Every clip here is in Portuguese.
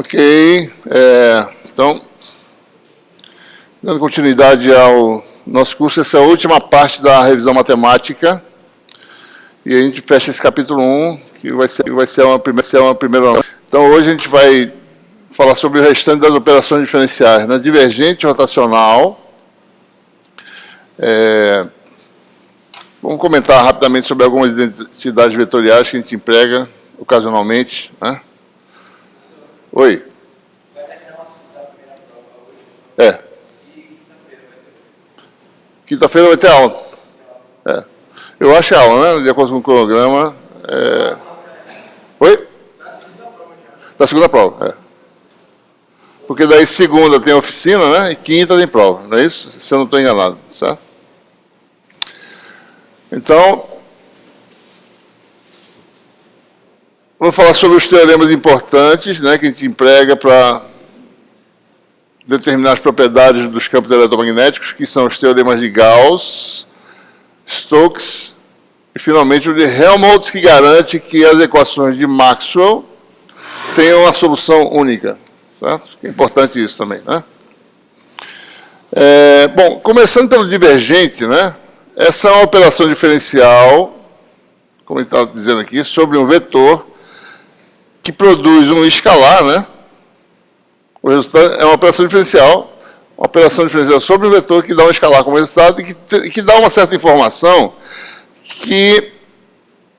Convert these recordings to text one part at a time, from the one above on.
Ok, então, dando continuidade ao nosso curso, essa é a última parte da revisão matemática, e a gente fecha esse capítulo 1, que vai ser uma primeira aula. Então, hoje a gente vai falar sobre o restante das operações diferenciais, né? Divergente, rotacional. Vamos comentar rapidamente sobre algumas identidades vetoriais que a gente emprega ocasionalmente, né? Oi. Vai terminar o assunto da primeira prova hoje. E Quinta-feira vai ter aula. Eu acho a aula, né? De acordo com o cronograma. Oi? Da segunda prova já. Da segunda prova, Porque daí segunda tem oficina, né? E quinta tem prova, não é isso? Se eu não estou enganado, certo? Então, vamos falar sobre os teoremas importantes, né, que a gente emprega para determinar as propriedades dos campos eletromagnéticos, que são os teoremas de Gauss, Stokes e, finalmente, o de Helmholtz, que garante que as equações de Maxwell tenham uma solução única. Certo? É importante isso também, né? Bom, começando pelo divergente, né? Essa é uma operação diferencial, como ele está dizendo aqui, sobre um vetor que produz um escalar, né? O resultado é uma operação diferencial sobre um vetor que dá um escalar como resultado e que dá uma certa informação que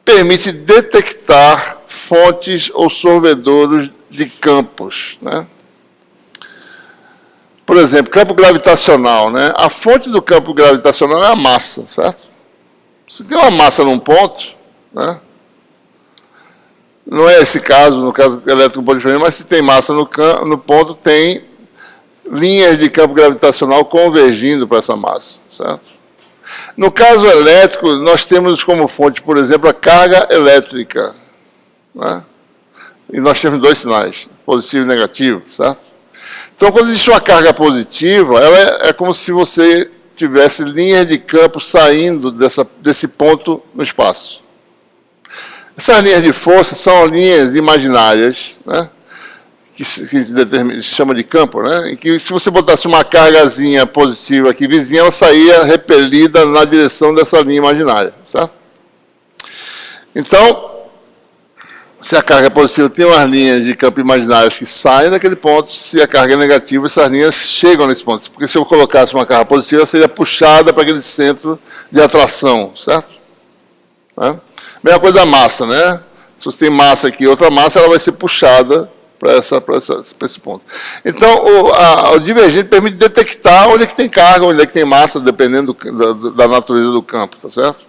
permite detectar fontes ou sorvedouros de campos, né? Por exemplo, campo gravitacional, né? A fonte do campo gravitacional é a massa, certo? Se tem uma massa num ponto, né? Não é esse caso, no caso elétrico um pouco diferente, mas se tem massa no ponto, tem linhas de campo gravitacional convergindo para essa massa, certo? No caso elétrico, nós temos como fonte, por exemplo, a carga elétrica, né? E nós temos dois sinais, positivo e negativo, certo? Então, quando existe uma carga positiva, ela é como se você tivesse linhas de campo saindo desse ponto no espaço. Essas linhas de força são linhas imaginárias, né, que se chama de campo, né, em que se você botasse uma cargazinha positiva aqui vizinha, ela saía repelida na direção dessa linha imaginária, certo? Então, se a carga é positiva, tem umas linhas de campo imaginárias que saem daquele ponto. Se a carga é negativa, essas linhas chegam nesse ponto. Porque se eu colocasse uma carga positiva, ela seria puxada para aquele centro de atração, certo? Mesma coisa da massa, né? Se você tem massa aqui e outra massa, ela vai ser puxada para esse ponto. Então, o divergente permite detectar onde é que tem carga, onde é que tem massa, dependendo da natureza do campo, tá certo?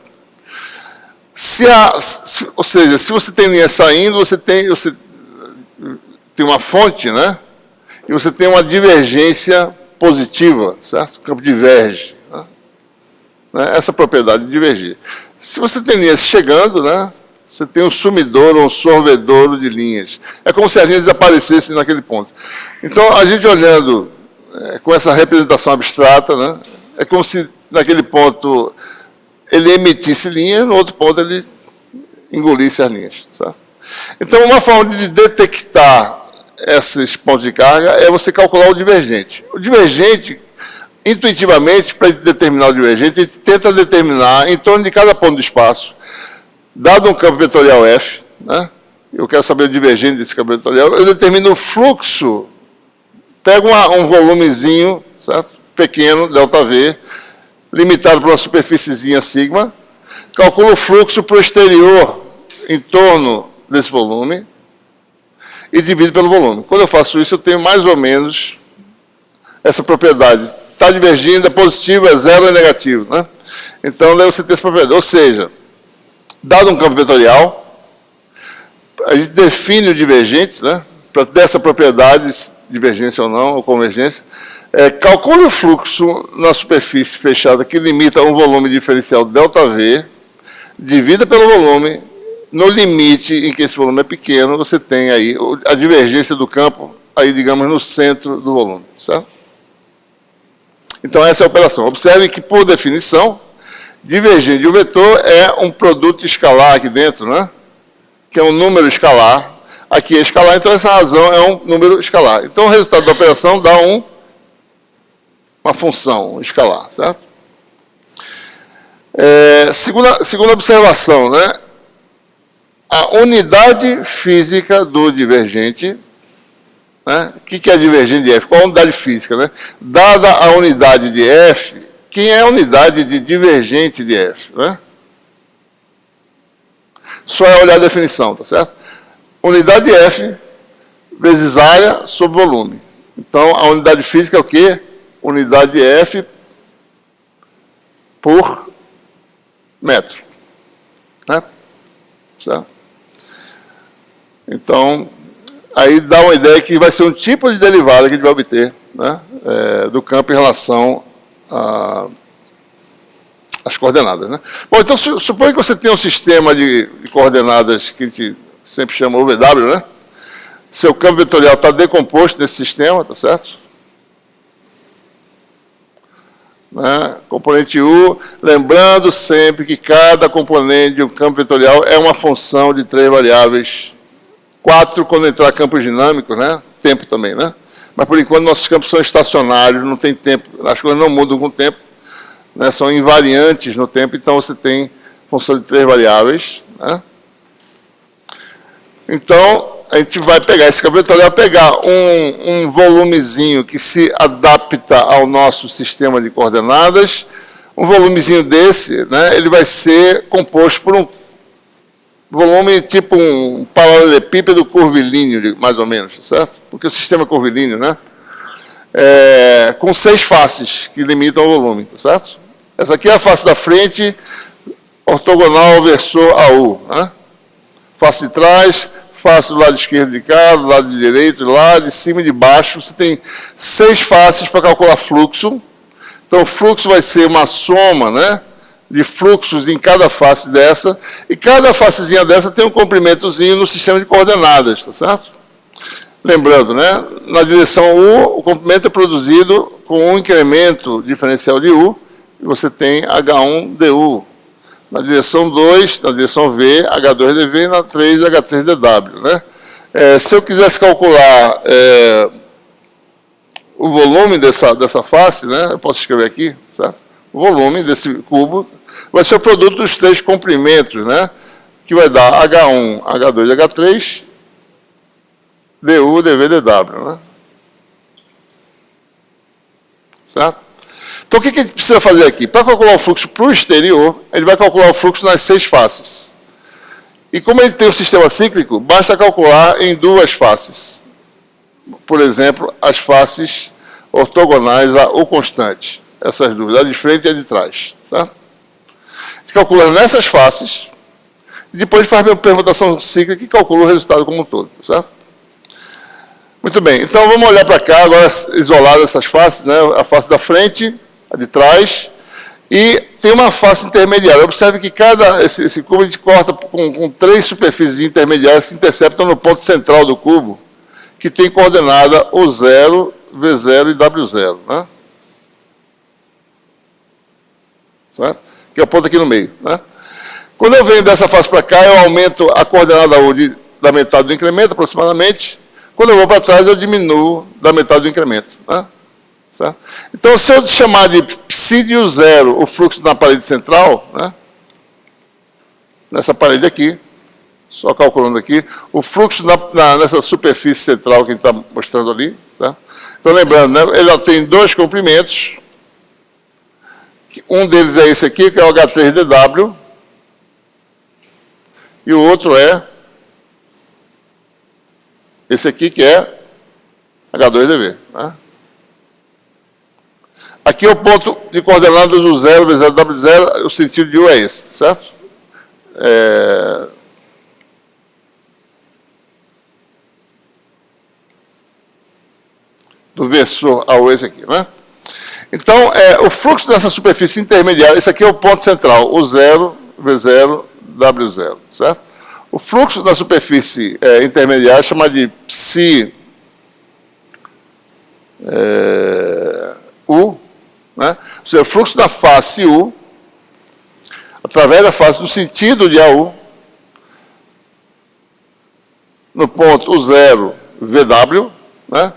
Ou seja, se você tem linha saindo, você tem uma fonte, né? E você tem uma divergência positiva, certo? O campo diverge, né? Essa propriedade de divergir. Se você tem linhas chegando, né? Você tem um sumidor ou um sorvedouro de linhas. É como se as linhas desaparecessem naquele ponto. Então, a gente olhando com essa representação abstrata, né? É como se naquele ponto ele emitisse linhas, no outro ponto ele engolisse as linhas. Certo? Então, uma forma de detectar esses pontos de carga é você calcular o divergente. O divergente, intuitivamente, para determinar o divergente, a gente tenta determinar, em torno de cada ponto do espaço, dado um campo vetorial F, né? Eu quero saber o divergente desse campo vetorial, eu determino o fluxo, pego um volumezinho, certo? Pequeno, ΔV, limitado por uma superfíciezinha sigma, calculo o fluxo para o exterior em torno desse volume e divido pelo volume. Quando eu faço isso, eu tenho mais ou menos essa propriedade. Está divergindo, é positivo, é zero, é negativo, né? Então, daí você tem essa propriedade. Ou seja, dado um campo vetorial, a gente define o divergente, né? Para ter essa propriedade, divergência ou não, ou convergência, calcule o fluxo na superfície fechada que limita um volume diferencial ΔV, divida pelo volume, no limite em que esse volume é pequeno, você tem aí a divergência do campo, aí, digamos, no centro do volume, certo? Então, essa é a operação. Observe que, por definição, divergente de um vetor é um produto escalar aqui dentro, né? Que é um número escalar. Aqui é escalar, então essa razão é um número escalar. Então o resultado da operação dá uma função escalar, certo? Segunda observação, né? A unidade física do divergente, né? O que é divergente de f? Qual a unidade física, né? Dada a unidade de f, quem é a unidade de divergente de f, né? Só é olhar a definição, tá certo? Unidade de f vezes área sobre volume. Então, a unidade física é o quê? Unidade de f por metro. Né? Certo? Então, aí dá uma ideia que vai ser um tipo de derivada que a gente vai obter, né? Do campo em relação às coordenadas. Né? Bom, então, suponha que você tem um sistema de coordenadas que a gente sempre chama OVW, né? Seu campo vetorial está decomposto nesse sistema, tá certo? Né? Componente U, lembrando sempre que cada componente de um campo vetorial é uma função de 3 variáveis, 4 quando entrar campos dinâmicos, né? Tempo também, né? Mas por enquanto nossos campos são estacionários, não tem tempo, as coisas não mudam com o tempo, né? São invariantes no tempo, então você tem função de 3 variáveis, né? Então, a gente vai pegar esse campo vetorial, pegar um volumezinho que se adapta ao nosso sistema de coordenadas. Um volumezinho desse, né, ele vai ser composto por um volume tipo um paralelepípedo curvilíneo, mais ou menos, certo? Porque o sistema é curvilíneo, né? Com 6 faces que limitam o volume, tá certo? Essa aqui é a face da frente, ortogonal ao versor AU, né? Face de trás, face do lado esquerdo de cá, do lado direito, do lado de cima e de baixo. Você tem 6 faces para calcular fluxo. Então, o fluxo vai ser uma soma, né, de fluxos em cada face dessa. E cada facezinha dessa tem um comprimentozinho no sistema de coordenadas, tá certo? Lembrando, né, na direção U, o comprimento é produzido com um incremento diferencial de U. E você tem H1 du. Na direção 2, na direção V, H2dV, na 3, H3dW. Né? Se eu quisesse calcular o volume dessa face, né, eu posso escrever aqui, certo? O volume desse cubo vai ser o produto dos 3 comprimentos, né, que vai dar H1, H2, H3, du, dV, dW. Né? Certo? Então, o que a gente precisa fazer aqui? Para calcular o fluxo para o exterior, ele vai calcular o fluxo nas 6 faces. E como ele tem um sistema cíclico, basta calcular em 2 faces. Por exemplo, as faces ortogonais a U constante. Essas duas, a de frente e a de trás. Tá? A gente calcula nessas faces, e depois faz uma permutação cíclica e calcula o resultado como um todo. Certo? Muito bem, então vamos olhar para cá, agora isolado essas faces, né? A face da frente, a de trás, e tem uma face intermediária. Observe que esse cubo a gente corta com 3 superfícies intermediárias que se interceptam no ponto central do cubo, que tem coordenada U0, V0 e W0. Né? Certo? Que é o ponto aqui no meio. Né? Quando eu venho dessa face para cá, eu aumento a coordenada U da metade do incremento, aproximadamente. Quando eu vou para trás, eu diminuo da metade do incremento. Né? Certo? Então, se eu chamar de psi de U0 o fluxo na parede central, né? Nessa parede aqui, só calculando aqui, o fluxo nessa superfície central que a gente está mostrando ali. Tá? Então, lembrando, né? Ele tem 2 comprimentos. Um deles é esse aqui, que é o H3dW. E o outro é esse aqui, que é H2dV. Né? Aqui é o ponto de coordenadas do 0, V0, W0, o sentido de U é esse, certo? Do versor ao esse aqui, né? Então, o fluxo dessa superfície intermediária, esse aqui é o ponto central, U0, V0, W0, certo? O fluxo da superfície intermediária chama de psi U, né? Ou seja, o fluxo da face U, através da face do sentido de AU, no ponto o zero VW, né?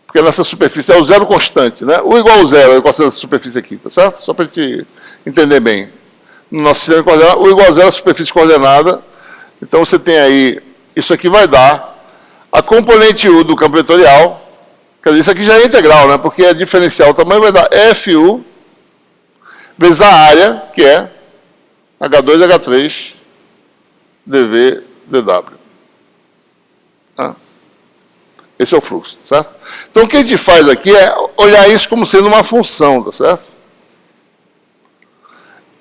Porque nessa superfície é o zero constante, né? O igual ao zero, a equação dessa superfície aqui, tá certo? Só para a gente entender bem. No nosso sistema de coordenadas, o igual a zero é a superfície coordenada. Então você tem aí, isso aqui vai dar a componente U do campo vetorial. Quer dizer, isso aqui já é integral, né? Porque é diferencial. O tamanho vai dar FU vezes a área, que é H2, H3, dV, dW. Tá? Esse é o fluxo, certo? Então, o que a gente faz aqui é olhar isso como sendo uma função, tá certo?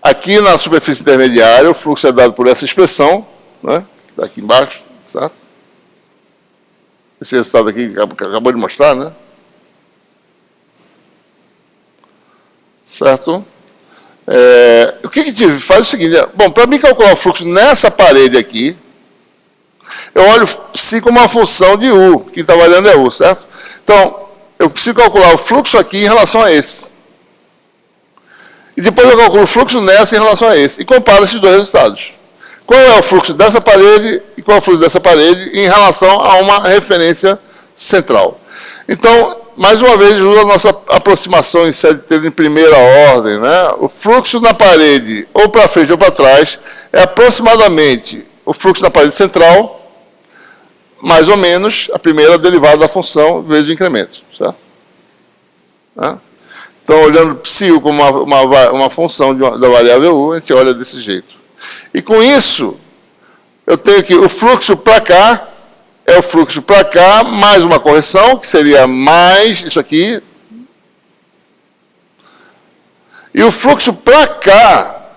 Aqui na superfície intermediária, o fluxo é dado por essa expressão, né? Daqui embaixo, certo? Esse resultado aqui que acabou de mostrar, né? Certo? O que a gente faz é o seguinte, bom, para mim calcular o fluxo nessa parede aqui, eu olho psi como uma função de U, que está valendo é U, certo? Então, eu preciso calcular o fluxo aqui em relação a esse. E depois eu calculo o fluxo nessa em relação a esse. E comparo esses dois resultados. Qual é o fluxo dessa parede e qual é o fluxo dessa parede em relação a uma referência central. Então, mais uma vez, usa a nossa aproximação em primeira ordem, né? O fluxo na parede, ou para frente ou para trás, é aproximadamente o fluxo na parede central, mais ou menos a primeira derivada da função vezes o incremento, certo? Então, olhando psi como uma função da variável U, a gente olha desse jeito. E com isso, eu tenho que o fluxo para cá é o fluxo para cá, mais uma correção, que seria mais isso aqui. E o fluxo para cá,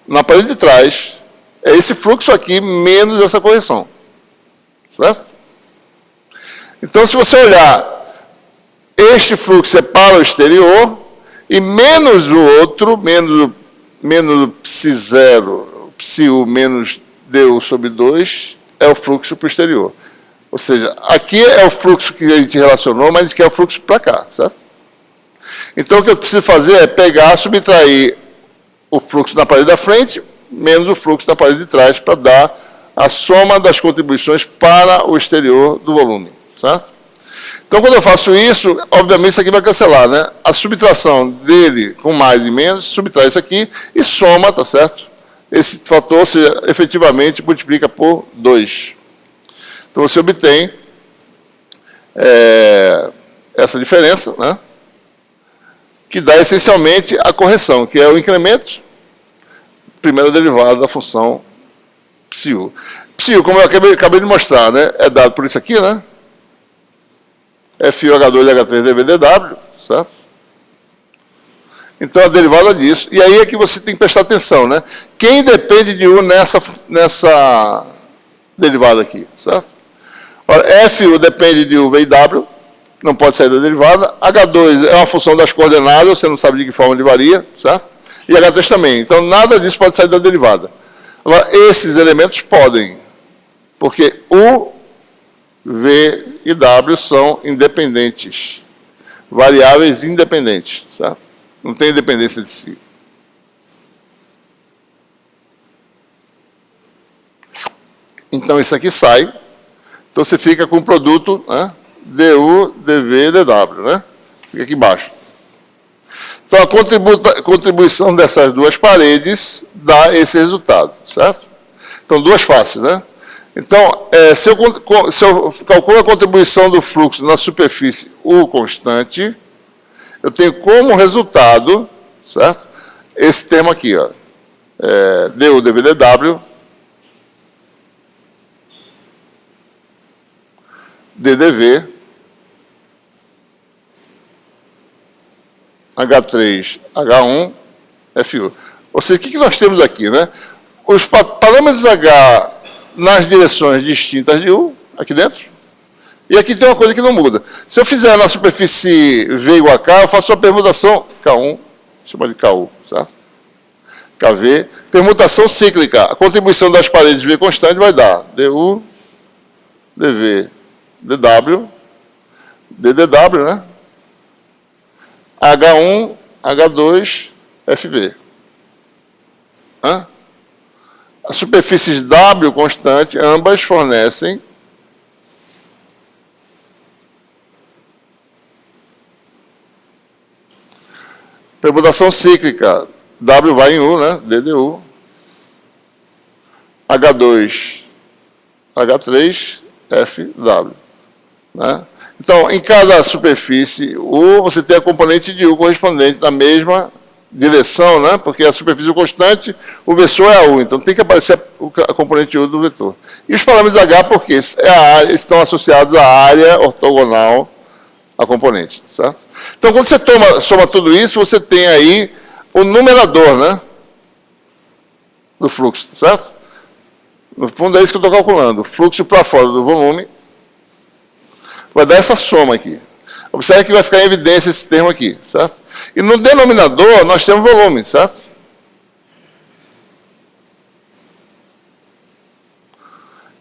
na parede de trás, é esse fluxo aqui menos essa correção. Certo? Então, se você olhar, este fluxo é para o exterior, e menos o outro, menos o psi0, psi-u menos du sobre 2, é o fluxo para o exterior. Ou seja, aqui é o fluxo que a gente relacionou, mas a gente quer o fluxo para cá, certo? Então, o que eu preciso fazer é pegar, subtrair o fluxo na parede da frente, menos o fluxo na parede de trás, para dar a soma das contribuições para o exterior do volume, certo? Então, quando eu faço isso, obviamente isso aqui vai cancelar, né? A subtração dele com mais e menos, subtrai isso aqui e soma, tá certo? Esse fator, efetivamente, multiplica por 2. Então, você obtém essa diferença, né? Que dá essencialmente a correção, que é o incremento, primeira derivada da função psi-u. Psi-u, como eu acabei de mostrar, né? É dado por isso aqui, né? FU, H2, H3, dV, dW, certo? Então, a derivada disso. E aí é que você tem que prestar atenção, né? Quem depende de U nessa derivada aqui, certo? Ora, FU depende de U, V e W, não pode sair da derivada. H2 é uma função das coordenadas, você não sabe de que forma ele varia, certo? E H3 também. Então, nada disso pode sair da derivada. Agora, esses elementos podem, porque U, V e W são independentes, variáveis independentes, certo? Não tem dependência de si. Então, isso aqui sai. Então, você fica com o produto, né? du, dv, dw, né? Fica aqui embaixo. Então, a contribuição dessas duas paredes dá esse resultado, certo? Então, duas faces, né? Então, se eu calculo a contribuição do fluxo na superfície U constante, eu tenho como resultado, certo? Esse termo aqui, ó, du, dv, dw, ddv, H3, H1, FU. Ou seja, o que nós temos aqui, né? Os parâmetros H nas direções distintas de U, aqui dentro, e aqui tem uma coisa que não muda. Se eu fizer na superfície V igual a K, eu faço uma permutação K1, chama de KU, certo? KV, permutação cíclica. A contribuição das paredes V constante vai dar du, dv, dw, ddw, né? H1, H2, FV. As superfícies W constante, ambas fornecem Permutação cíclica, W vai em U, né? DDU. H2, H3, FW. Né? Então, em cada superfície U, você tem a componente de U correspondente na mesma direção, né? Porque a superfície constante, o vetor é a U, então tem que aparecer a componente U do vetor. E os parâmetros H, porque estão associados à área ortogonal à componente, certo? Então, quando você soma tudo isso, você tem aí o numerador, né? Do fluxo, certo? No fundo é isso que eu estou calculando. O fluxo para fora do volume vai dar essa soma aqui. Observe que vai ficar em evidência esse termo aqui, certo? E no denominador nós temos volume, certo?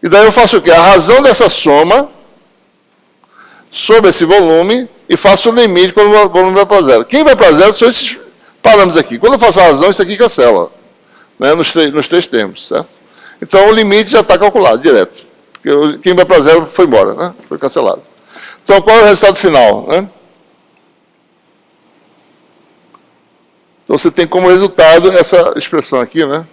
E daí eu faço o quê? A razão dessa soma sobre esse volume e faço o limite quando o volume vai para zero. Quem vai para zero são esses parâmetros aqui. Quando eu faço a razão, isso aqui cancela, né? Nos três termos, certo? Então o limite já está calculado direto. Porque quem vai para zero foi embora, né? Foi cancelado. Então, qual é o resultado final? Né? Então, você tem como resultado essa expressão aqui, né?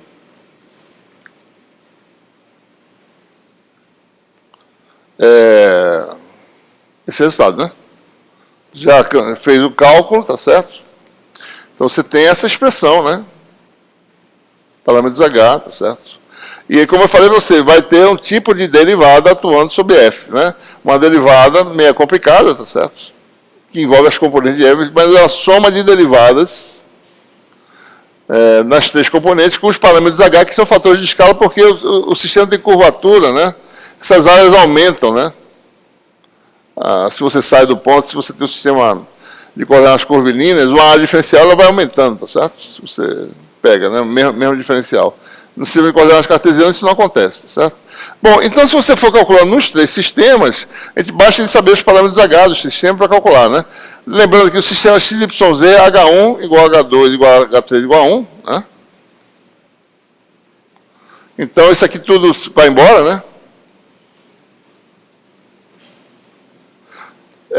Esse resultado, né? Já fez o cálculo, tá certo? Então, você tem essa expressão, né? Parâmetros H, tá certo? E aí, como eu falei para você, vai ter um tipo de derivada atuando sobre F, né? Uma derivada meio complicada, tá certo? Que envolve as componentes de F, mas é uma soma de derivadas nas três componentes com os parâmetros H, que são fatores de escala, porque o sistema tem curvatura, né? Essas áreas aumentam, né? Se você sai do ponto, se você tem um sistema de coordenadas curvilíneas, uma área diferencial ela vai aumentando, tá certo? Se você pega, né? Mesmo diferencial. No sistema de coordenadas cartesianas isso não acontece, certo? Bom, então se você for calculando nos três sistemas, a gente basta de saber os parâmetros H do sistema para calcular, né? Lembrando que o sistema XYZ é H1 igual a H2 igual a H3 igual a 1, né? Então isso aqui tudo vai embora, né?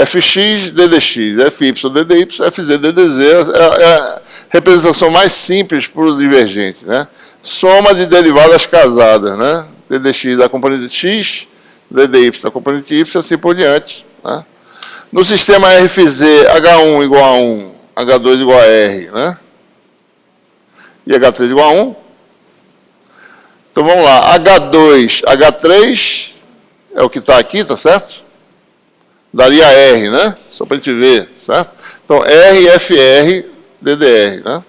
Fx, ddx, Fy, ddy, Fz, ddz é a representação mais simples para o divergente, né? Soma de derivadas casadas, né? ddx da componente x, ddy da componente y, assim por diante. Né? No sistema RFZ, H1 igual a 1, H2 igual a R, né? E H3 igual a 1. Então vamos lá, H2, H3 é o que está aqui, tá certo? Daria R, né? Só para a gente ver, certo? Então, RFR, DDR, né?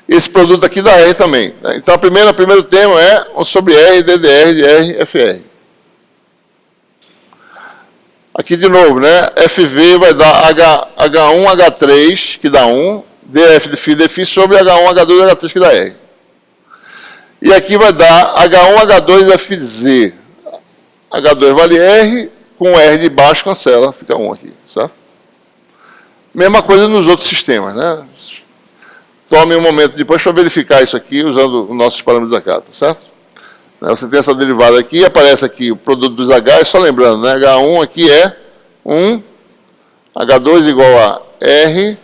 Esse produto aqui dá R também. Né? Então, o primeiro termo é sobre R, DDR de RFR. Aqui de novo, né? FV vai dar H1, H3, que dá 1, DF de φ, dφ sobre H1, H2, H3, que dá R. E aqui vai dar H1, H2, FZ. H2 vale R, com R de baixo cancela, fica 1 aqui, certo? Mesma coisa nos outros sistemas, né? Tome um momento depois para verificar isso aqui, usando os nossos parâmetros da carta, certo? Você tem essa derivada aqui, aparece aqui o produto dos H, só lembrando, né? H1 aqui é 1, H2 igual a R,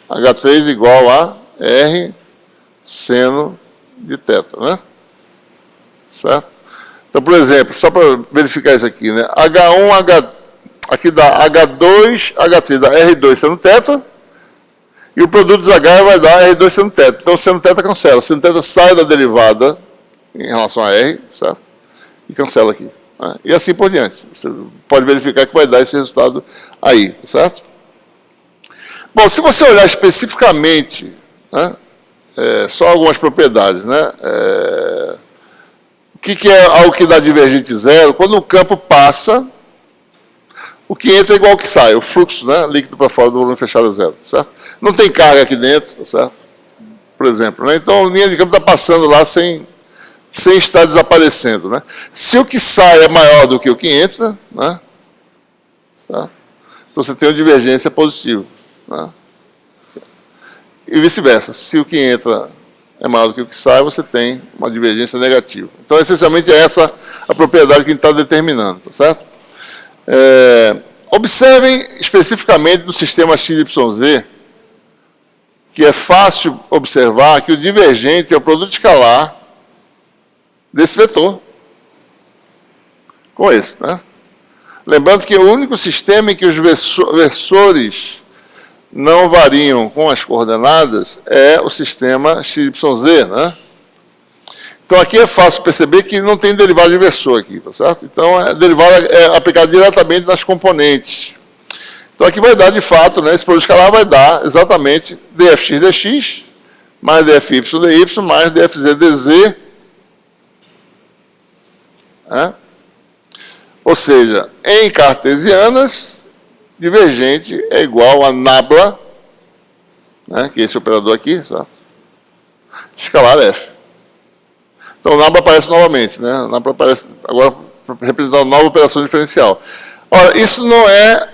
H3 igual a R seno de θ, né? Certo? Então, por exemplo, só para verificar isso aqui, né? H1, aqui dá H2, H3 dá R2 seno θ, e o produto dos H vai dar R2 seno θ. Então, o seno θ cancela. O seno θ sai da derivada em relação a R, certo? E cancela aqui. Né? E assim por diante. Você pode verificar que vai dar esse resultado aí, certo? Bom, se você olhar especificamente, né, só algumas propriedades, né? O que é algo que dá divergente zero? Quando o campo passa, o que entra é igual ao que sai, o fluxo, né, líquido para fora do volume fechado é zero, certo? Não tem carga aqui dentro, tá certo? Por exemplo, né? Então a linha de campo está passando lá sem estar desaparecendo, né? Se o que sai é maior do que o que entra, né, certo? Então você tem uma divergência positiva, né? E vice-versa, se o que entra é maior do que o que sai, você tem uma divergência negativa. Então, essencialmente, é essa a propriedade que a gente está determinando, tá certo? Observem especificamente no sistema XYZ que é fácil observar que o divergente é o produto escalar desse vetor com esse, né? Lembrando que o único sistema em que os versores não variam com as coordenadas é o sistema XYZ, né? Então aqui é fácil perceber que não tem derivada de versor aqui, tá certo? Então a derivada é aplicada diretamente nas componentes. Então aqui vai dar de fato, né, esse produto escalar vai dar exatamente dfx dx mais dfy dy mais dfz dz, né? Ou seja, em cartesianas, divergente é igual a nabla, né, que é esse operador aqui, certo? Escalar f. Então, o nabla aparece novamente, né? O nabla aparece agora representando uma nova operação diferencial. Ora, isso não é,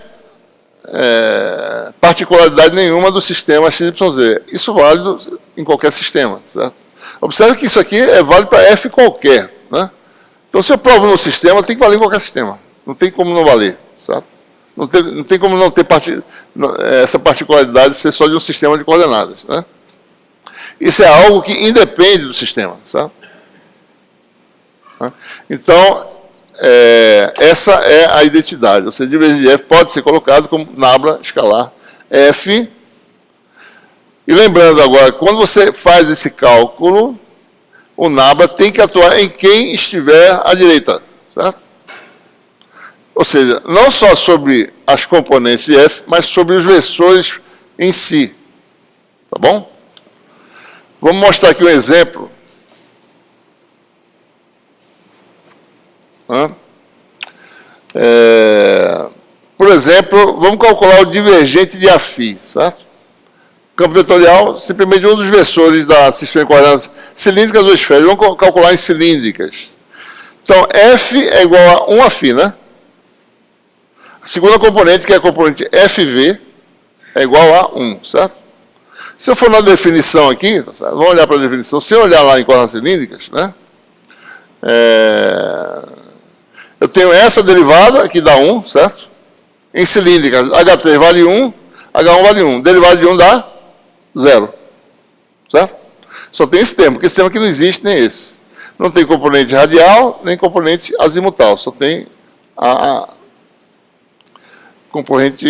particularidade nenhuma do sistema XYZ. Isso é válido em qualquer sistema, certo? Observe que isso aqui é válido para f qualquer, né? Então, se eu provo no sistema, tem que valer em qualquer sistema. Não tem como não valer, certo? Não tem como não ter essa particularidade de ser só de um sistema de coordenadas, né? Isso é algo que independe do sistema, certo? Então, essa é a identidade. Ou seja, divergente de f pode ser colocado como nabla escalar f. E lembrando agora, quando você faz esse cálculo, o nabla tem que atuar em quem estiver à direita, certo? Ou seja, não só sobre as componentes de f, mas sobre os versores em si. Tá bom? Vamos mostrar aqui um exemplo. Por exemplo, vamos calcular o divergente de Aφ, certo? O campo vetorial simplesmente um dos versores da sistema de coordenadas cilíndricas ou esféricas. Vamos calcular em cilíndricas. Então, F é igual a 1 Αφ, né? A segunda componente, que é a componente FV, é igual a 1, certo? Se eu for na definição aqui, tá certo? Vamos olhar para a definição. Se eu olhar lá em coordenadas cilíndricas, né? Eu tenho essa derivada, que dá 1, certo? Em cilíndrica, H3 vale 1, H1 vale 1. Derivada de 1 dá 0. Certo? Só tem esse termo, porque esse termo aqui não existe, nem esse. Não tem componente radial, nem componente azimutal. Só tem a componente...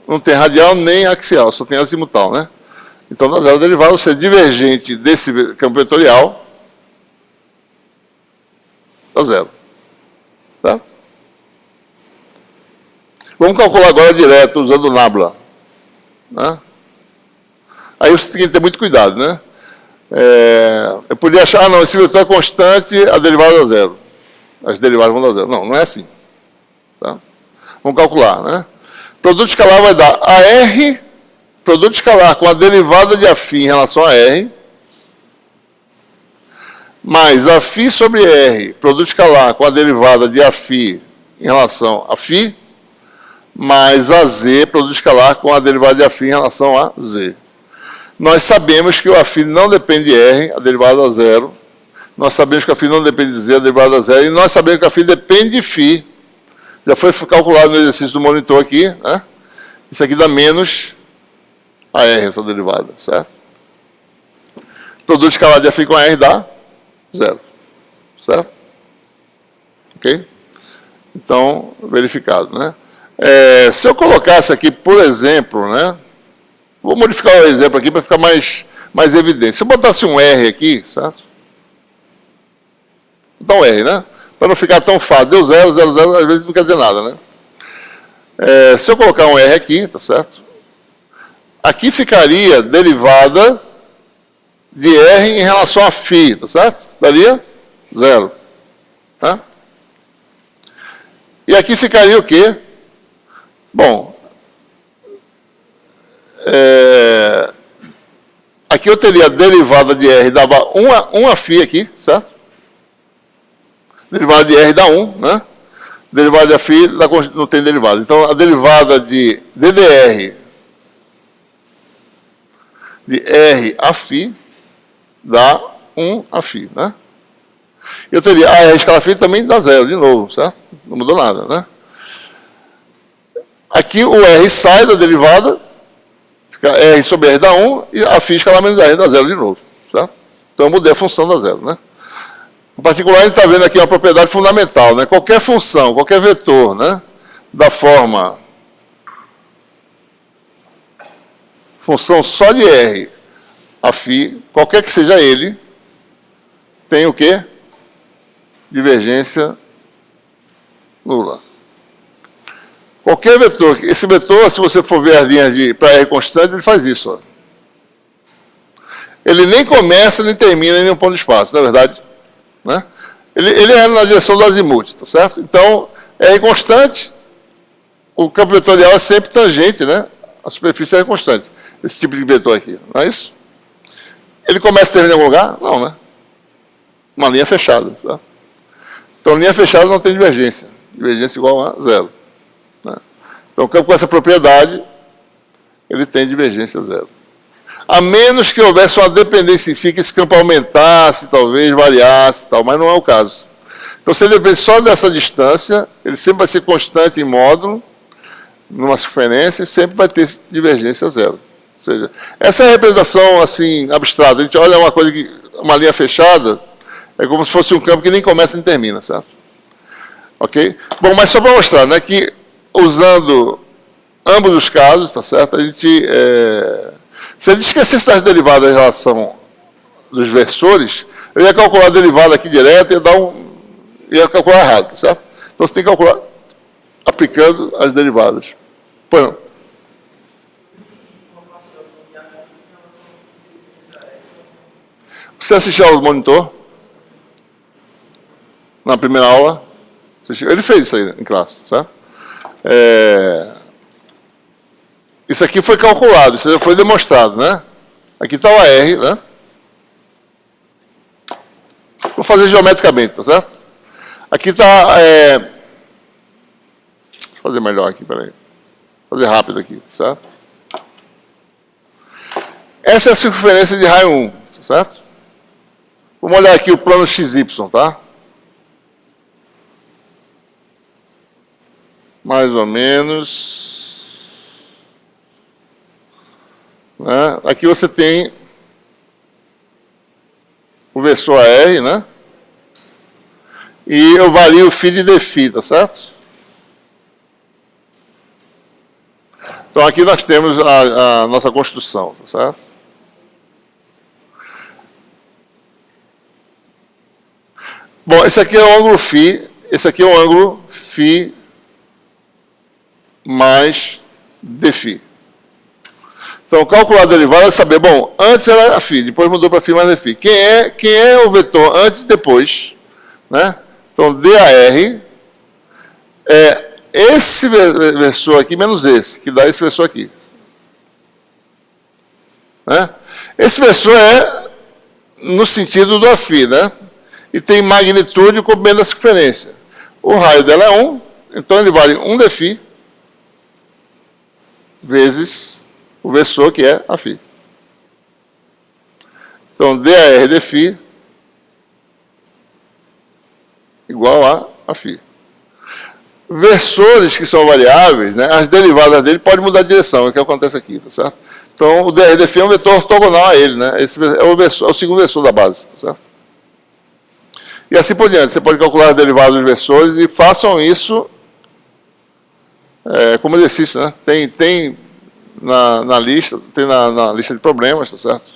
não tem radial nem axial, só tem azimutal, né? Então dá 0 derivada, ou seja, divergente desse campo vetorial dá 0. Tá? Vamos calcular agora direto, usando o nabla. Né? Aí você tem que ter muito cuidado, né? Eu podia achar, não, esse vetor é constante, a derivada dá 0. As derivadas vão dar 0. Não, não é assim. Tá? Vamos calcular, né? Produto escalar vai dar AR, produto escalar com a derivada de Αφ em relação a R, mais Αφ sobre R, produto escalar com a derivada de Αφ em relação a φ, mais AZ, produto escalar com a derivada de Αφ em relação a Z. Nós sabemos que o Αφ não depende de R, a derivada dá 0. Nós sabemos que o Αφ não depende de Z, a derivada dá 0. E nós sabemos que o Αφ depende de φ. Já foi calculado no exercício do monitor aqui, né? Isso aqui dá menos AR, essa derivada, certo? Produto escalar de Αφ com R dá 0, certo? Ok? Então, verificado, né? Se eu colocasse aqui, por exemplo, né? Vou modificar o exemplo aqui para ficar mais evidente. Se eu botasse um R aqui, certo? Então R, né? Para não ficar tão fácil. Deu 0, 0, 0, às vezes não quer dizer nada, né? Se eu colocar um R aqui, tá certo? Aqui ficaria derivada de R em relação a φ, tá certo? Daria 0. Tá? E aqui ficaria o quê? Bom, aqui eu teria a derivada de R, dava 1 Αφ aqui, certo? Derivada de R dá 1, né? Derivada de Αφ não tem derivada. Então, a derivada de DDR de R Αφ dá 1 Αφ, né? Eu teria a R escalar φ também dá 0 de novo, certo? Não mudou nada, né? Aqui o R sai da derivada, R sobre R dá 1 e a φ escalar menos R dá 0 de novo. Certo? Então eu mudei a função da 0. Né? Em particular, a gente está vendo aqui uma propriedade fundamental. Né? Qualquer função, qualquer vetor, né? Da forma função só de R, a φ, qualquer que seja ele, tem o quê? Divergência nula. Qualquer vetor, esse vetor, se você for ver as linhas para R constante, ele faz isso. Ó. Ele nem começa nem termina em nenhum ponto de espaço, não é verdade? Né? Ele é na direção do azimuth, tá certo? Então, R constante, o campo vetorial é sempre tangente, né? A superfície é constante. Esse tipo de vetor aqui, não é isso? Ele começa e termina em algum lugar? Não, né? Uma linha fechada, certo? Então, linha fechada não tem divergência. Divergência igual a 0. Né? Então, o campo com essa propriedade, ele tem divergência 0. A menos que houvesse uma dependência em φ, que esse campo aumentasse, talvez, variasse, tal, mas não é o caso. Então, se ele depende só dessa distância, ele sempre vai ser constante em módulo, numa circunferência, e sempre vai ter divergência 0. Ou seja, essa é a representação assim, abstrata. A gente olha uma coisa que, uma linha fechada, é como se fosse um campo que nem começa nem termina, certo? Ok? Bom, mas só para mostrar, né, que usando ambos os casos, tá certo? A gente, se a gente esquecesse das derivadas em relação dos versores, eu ia calcular a derivada aqui direto e ia calcular errado, tá certo? Então você tem que calcular aplicando as derivadas. Pois não? Você assistiu ao monitor? Na primeira aula? Ele fez isso aí em classe, certo? Isso aqui foi calculado, isso já foi demonstrado, né? Aqui está o R, né? Vou fazer geometricamente, tá certo? Aqui está... Deixa eu fazer melhor aqui, peraí. Vou fazer rápido aqui, certo? Essa é a circunferência de raio 1, certo? Vamos olhar aqui o plano XY, tá? Mais ou menos. Né? Aqui você tem o versor AR, né? E eu vario o φ de dφ, tá certo? Então aqui nós temos a nossa construção, tá certo? Bom, esse aqui é o ângulo φ, esse aqui é o ângulo φ mais dφ. Então, calcular a derivada é saber, bom, antes era a φ, depois mudou para φ mais dφ. Quem é o vetor antes e depois? Né? Então, dAr é esse versor aqui menos esse, que dá esse versor aqui. Né? Esse versor é no sentido do φ, né? E tem magnitude e o comprimento da circunferência. O raio dela é 1, então ele vale 1 dφ vezes o versor, que é a φ. Então, dAr dφ igual a φ. Versores que são variáveis, né, as derivadas dele podem mudar de direção, é o que acontece aqui, tá certo? Então, o dr dφ é um vetor ortogonal a ele, né? Esse é o segundo versor da base, tá certo? E assim por diante, você pode calcular as derivadas dos versores e façam isso como exercício, né? Tem na lista, tem na lista de problemas, tá certo?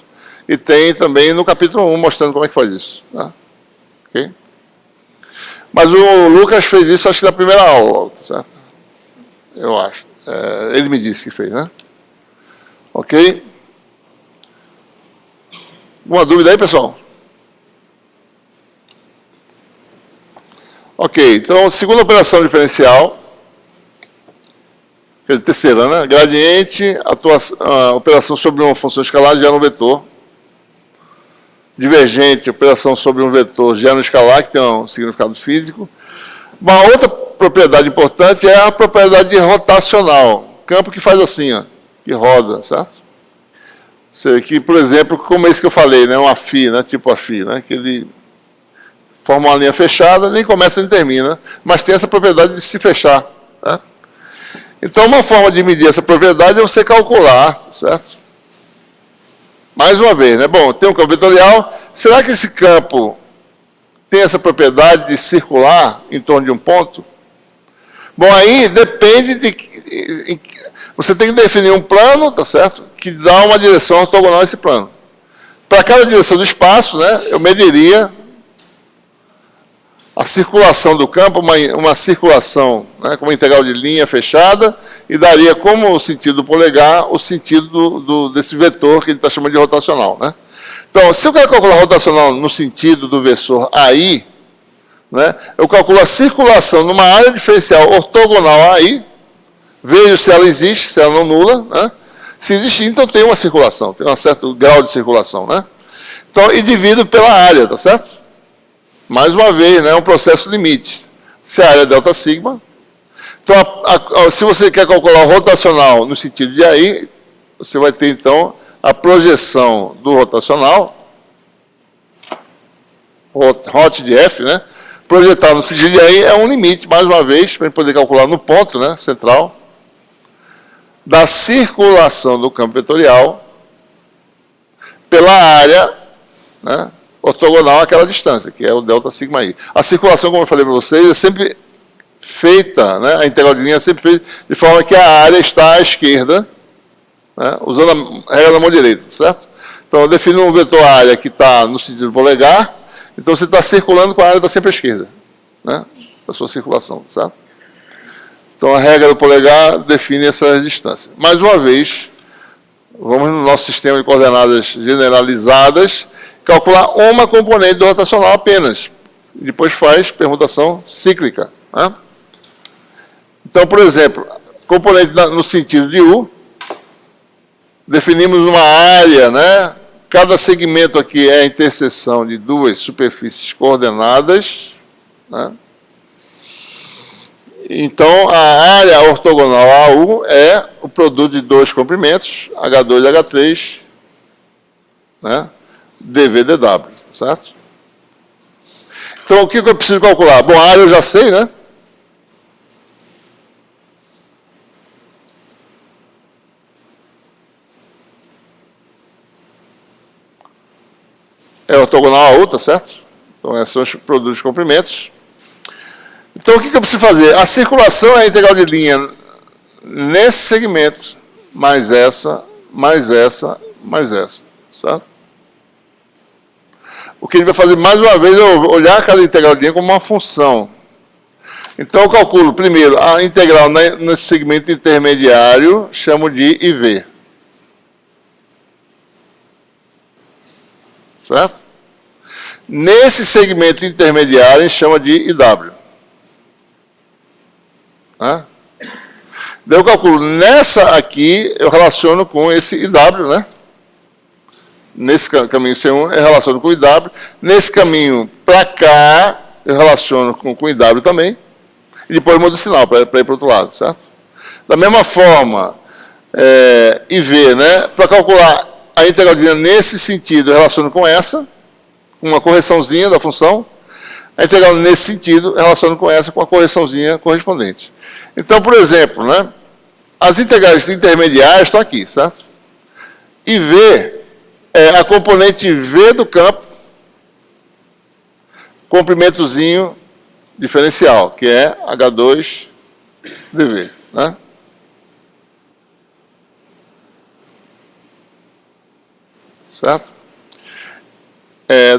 E tem também no capítulo 1 mostrando como é que faz isso, tá? Ok? Mas o Lucas fez isso, acho que na primeira aula, tá certo? Eu acho. Ele me disse que fez, né? Ok? Alguma dúvida aí, pessoal? Ok, então, segunda operação diferencial, quer dizer, terceira, né? Gradiente, operação sobre uma função escalar gera um vetor. Divergente, operação sobre um vetor gera um escalar, que tem um significado físico. Uma outra propriedade importante é a propriedade rotacional. Campo que faz assim, ó, que roda, certo? Isso aqui, por exemplo, como esse que eu falei, né? Uma φ, né? Tipo a φ, né? Que ele forma uma linha fechada, nem começa nem termina, mas tem essa propriedade de se fechar. Né? Então, uma forma de medir essa propriedade é você calcular, certo? Mais uma vez, né? Bom, tem um campo vetorial. Será que esse campo tem essa propriedade de circular em torno de um ponto? Bom, aí depende de... Você tem que definir um plano, tá certo? Que dá uma direção ortogonal a esse plano. Para cada direção do espaço, né, eu mediria a circulação do campo, uma circulação, né, com uma integral de linha fechada, e daria como o sentido do polegar o sentido desse vetor que ele está chamando de rotacional. Né? Então, se eu quero calcular rotacional no sentido do vetor AI, né, eu calculo a circulação numa área diferencial ortogonal a AI, vejo se ela existe, se ela não nula. Né? Se existir, então tem uma circulação, tem um certo grau de circulação. Né? Então, e divido pela área, tá certo? Mais uma vez, né, um processo limite. Se a área é delta sigma. Então, se você quer calcular o rotacional no sentido de AI, você vai ter, então, a projeção do rotacional, hot de F, né? Projetar no sentido de AI é um limite, mais uma vez, para a gente poder calcular no ponto, né, central, da circulação do campo vetorial pela área, né, ortogonal àquela distância, que é o delta sigma I. A circulação, como eu falei para vocês, é sempre feita, né, a integral de linha é sempre feita de forma que a área está à esquerda, né, usando a regra da mão direita, certo? Então, eu defino um vetor área que está no sentido do polegar, então você está circulando com a área está sempre à esquerda, né, da sua circulação, certo? Então, a regra do polegar define essa distância. Mais uma vez, vamos no nosso sistema de coordenadas generalizadas, calcular uma componente do rotacional apenas. E depois faz permutação cíclica. Né? Então, por exemplo, componente no sentido de U, definimos uma área, né? Cada segmento aqui é a interseção de duas superfícies coordenadas. Né? Então, a área ortogonal a U é o produto de dois comprimentos, H2 e H3, né? dV dW, certo? Então, o que eu preciso calcular? Bom, a área eu já sei, né? É ortogonal a U, tá certo? Então, esses são os produtos de comprimentos. Então, o que eu preciso fazer? A circulação é a integral de linha nesse segmento, mais essa, mais essa, mais essa, certo? O que ele vai fazer, mais uma vez, é olhar cada integral de linha como uma função. Então, eu calculo, primeiro, a integral nesse segmento intermediário, chamo de IV. Certo? Nesse segmento intermediário, a gente chama de IW. Né? Daí eu calculo, nessa aqui, eu relaciono com esse IW, né? Nesse caminho C1, eu relaciono com o IW. Nesse caminho para cá, eu relaciono com o IW também. E depois mudo o sinal para ir para o outro lado, certo? Da mesma forma, IV, né? Para calcular a integral de linha nesse sentido, eu relaciono com essa, com uma correçãozinha da função. A integral nesse sentido, eu relaciono com essa, com a correçãozinha correspondente. Então, por exemplo, né? As integrais intermediárias estão aqui, certo? IV é a componente V do campo, comprimentozinho diferencial, que é H2 dV. Né? Certo?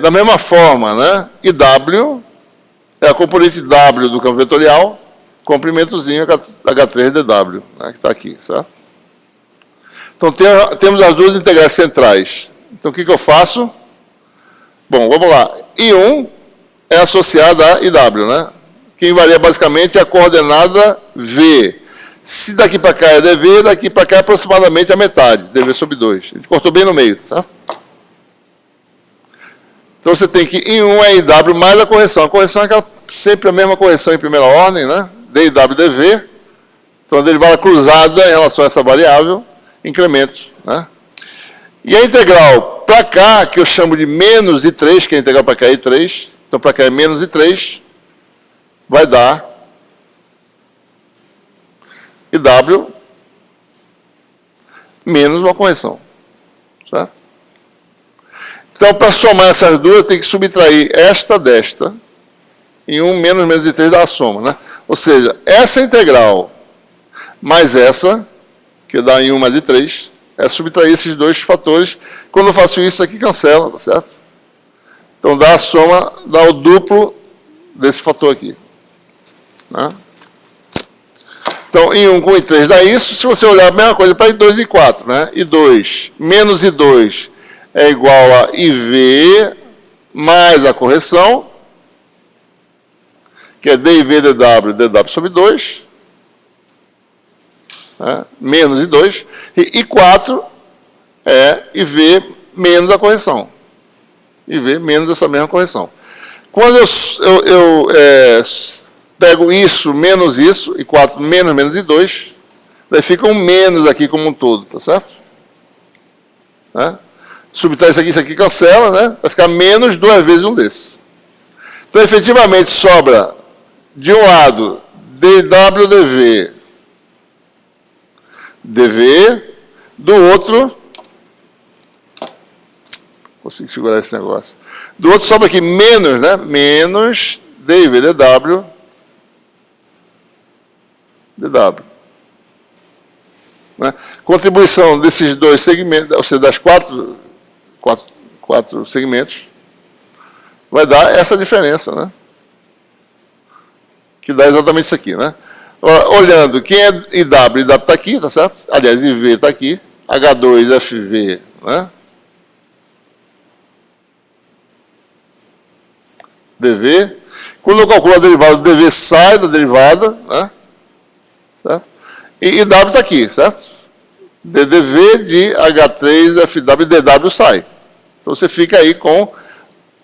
Da mesma forma, né? IW é a componente W do campo vetorial, comprimentozinho H3DW, né? Que está aqui, certo? Então, temos as duas integrais centrais. Então, o que eu faço? Bom, vamos lá. I1 é associada a IW, né? Quem varia basicamente é a coordenada V. Se daqui para cá é dV, daqui para cá é aproximadamente a metade, dV sobre 2. A gente cortou bem no meio, certo? Então, você tem que I1 é IW mais a correção. A correção é sempre a mesma correção em primeira ordem, né? dIW dV. Então, a derivada cruzada em relação a essa variável, incremento, né? E a integral para cá, que eu chamo de menos I3, que a integral para cá é I3, então para cá é menos I3, vai dar IW menos uma correção, certo? Então, para somar essas duas, tem que subtrair esta desta, e 1 menos menos de 3 dá a soma, né? Ou seja, essa integral mais essa, que dá em 1 mais de 3, é subtrair esses dois fatores. Quando eu faço isso, aqui cancela, tá certo? Então, dá a soma, dá o duplo desse fator aqui. Né? Então, em 1 com I3 dá isso. Se você olhar a mesma coisa para I2 e I4, né? I2 menos I2 é igual a IV mais a correção, que é DIV dW, dW sobre 2, né? Menos I2, e I4 é IV menos a correção. IV menos essa mesma correção. Quando eu pego isso menos isso, I4 menos menos I2, daí fica um menos aqui como um todo, tá certo? Né? Subtrai isso aqui cancela, né? Vai ficar menos 2 vezes um desses. Então, efetivamente, sobra de um lado dW dV, do outro, consigo segurar esse negócio, do outro sobra aqui menos, né? Menos dV dW, né? Contribuição desses dois segmentos, ou seja, das quatro segmentos, vai dar essa diferença, né? Que dá exatamente isso aqui, né? Olhando, quem é IW? IW está aqui, tá certo? Aliás, IV está aqui. H2, FV, né? DV. Quando eu calculo a derivada, o DV sai da derivada, né? Certo? E IW está aqui, certo? DDV de H3, FW, DW sai. Então, você fica aí com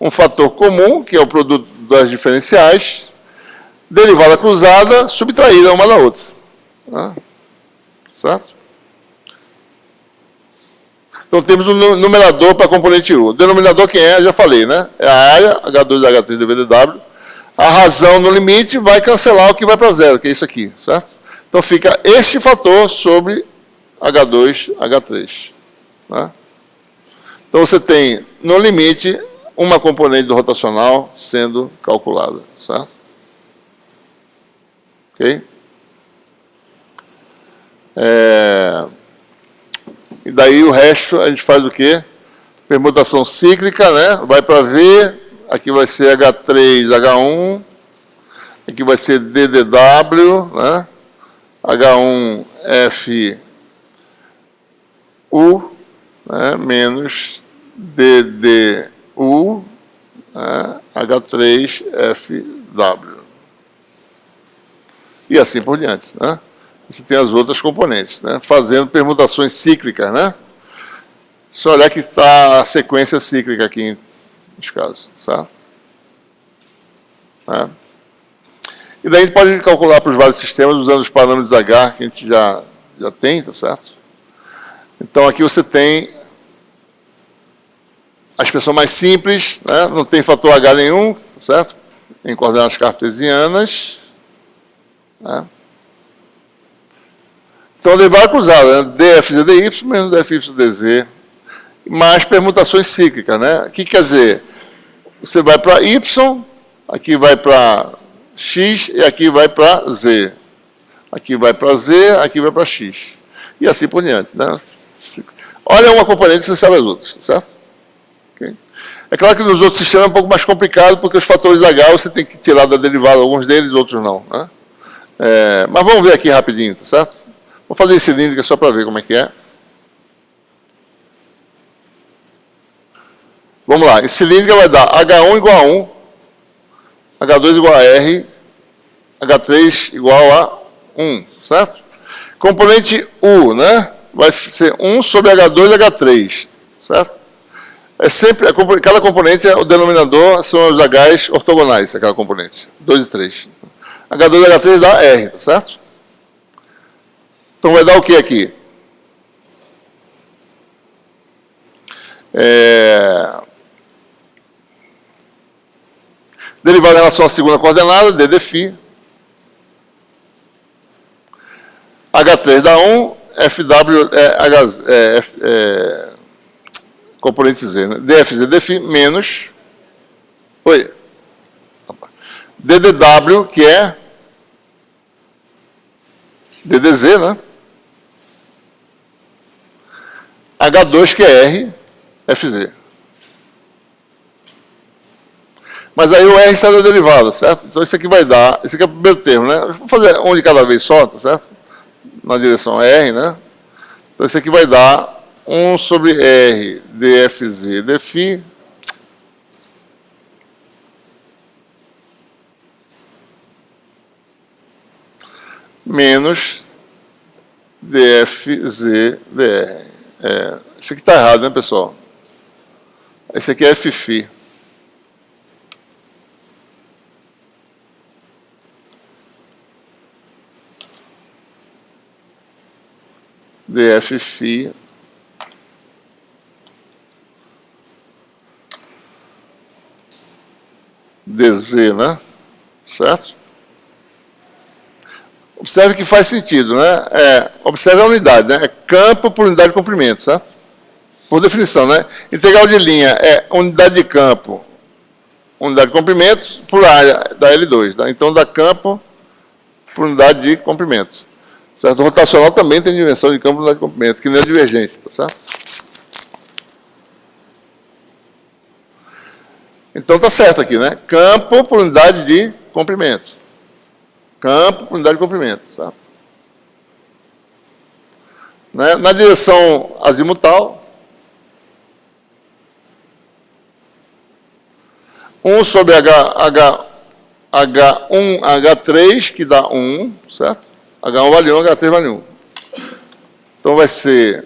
um fator comum, que é o produto das diferenciais, derivada cruzada, subtraída uma da outra. Certo? Então, temos o numerador para a componente U. O denominador quem é? Já falei, né? É a área, H2, H3, dV/dW. A razão no limite vai cancelar o que vai para zero, que é isso aqui, certo? Então, fica este fator sobre H2, H3. Tá? Então, você tem, no limite, uma componente do rotacional sendo calculada, certo? Ok? E daí o resto a gente faz o quê? Permutação cíclica, né? Vai para V, aqui vai ser H3, H1, aqui vai ser DDW, né? H1, FU, né? Menos DDU, né? H3, FW. E assim por diante, né? Você tem as outras componentes, né? Fazendo permutações cíclicas, né? Só olhar que está a sequência cíclica aqui, nos casos, certo? É. E daí a gente pode calcular para os vários sistemas usando os parâmetros H que a gente já tem, tá certo? Então aqui você tem a expressão mais simples, né? Não tem fator H nenhum, tá certo? Em coordenadas cartesianas. Né? Então, a derivada cruzada, né? dFZDY menos dFYDZ, mais permutações cíclicas, né? O que quer dizer? Você vai para Y, aqui vai para X e aqui vai para Z. Aqui vai para Z, aqui vai para X. E assim por diante, né? Olha uma componente e você sabe as outras, certo? Okay? É claro que nos outros sistemas é um pouco mais complicado, porque os fatores H você tem que tirar da derivada, alguns deles, outros não, né? Mas vamos ver aqui rapidinho, tá certo? Vou fazer em cilíndrica só para ver como é que é. Vamos lá, em cilíndrica vai dar H1 igual a 1, H2 igual a R, H3 igual a 1, certo? Componente U, né? Vai ser 1 sobre H2 e H3, certo? É sempre, cada componente, o denominador são os Hs ortogonais, aquela componente, 2 e 3. H2 e H3 dá R, tá certo? Então vai dar o que aqui? Derivada em relação à segunda coordenada, D de φ. H3 dá 1, FW componente Z, né? DFZ, DFI, menos... Oi. DDW, que é DDZ, né? H2, que é R, FZ. Mas aí o R sai da derivada, certo? Então isso aqui vai dar, esse aqui é o primeiro termo, né? Vou fazer um de cada vez só, tá certo? Na direção R, né? Então isso aqui vai dar 1 sobre R dFZ dφ menos dFZ dR. Isso aqui está errado, né, pessoal? Esse aqui é Fφ. dFφ dz, né? Certo? Observe que faz sentido, né? Observe a unidade, né? É campo por unidade de comprimento, certo? Por definição, né? Integral de linha é unidade de campo, unidade de comprimento por área da L2, tá? Então dá campo por unidade de comprimento. Certo? O rotacional também tem dimensão de campo por unidade de comprimento, que nem o divergente, tá certo? Então tá certo aqui, né? Campo por unidade de comprimento. Campo por unidade de comprimento, certo? Né? Na direção azimutal, 1 sobre H1, H3, que dá 1, certo? H1 vale 1, H3 vale 1. Então vai ser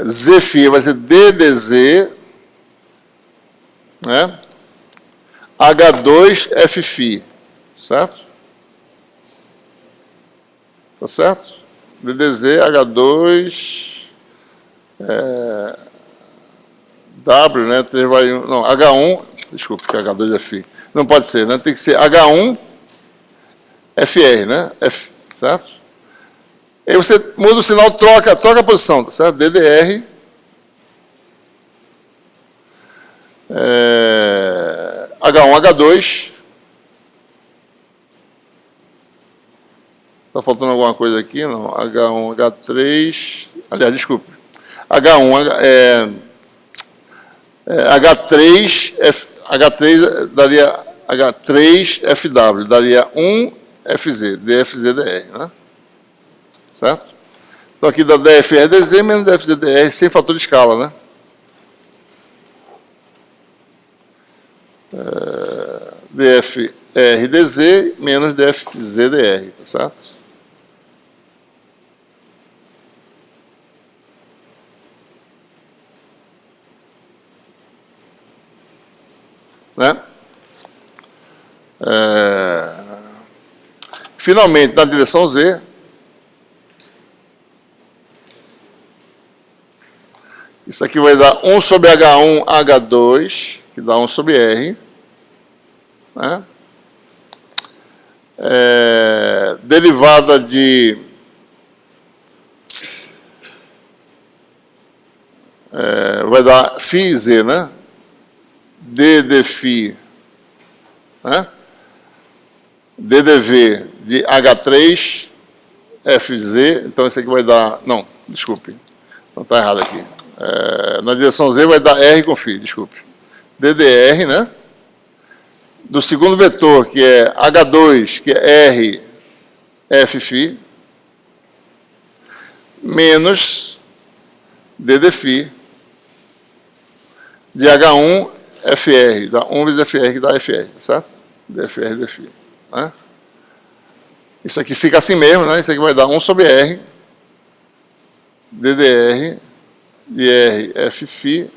Zφ, vai ser DDZ, né? H2 Fφ, certo? Tá certo? DDZ, H2, W, né? 3 vale 1, não, H1, desculpa, que H2 é Φ. Não pode ser, né? Tem que ser H1 FR, né? F, certo? Aí você muda o sinal, troca a posição, tá certo? DDR H1, H2. Está faltando alguma coisa aqui? Não. H1, H3. Aliás, desculpe. H1, H3, H3 daria H3 FW, daria 1 FZ, DFZ DR, né? Certo? Então aqui dá DFR DZ menos DFZ DR sem fator de escala, né? DFR DZ menos DFZ DR, tá certo? Né? Finalmente, na direção Z, isso aqui vai dar 1 sobre H1, H2, que dá 1 sobre R. Né? Derivada de vai dar φz, né? DDφ, né? DDV de H3 FZ, então isso aqui vai dar, não, desculpe, não está errado aqui. Na direção Z vai dar R com φ, desculpe. DDR, né? Do segundo vetor, que é H2, que é R Fφ, menos DDφ de H1 FR, dá 1 vezes FR, que dá FR, certo? DFR, DFI. Né? Isso aqui fica assim mesmo, né? Isso aqui vai dar 1 sobre R, DDR de R Fφ,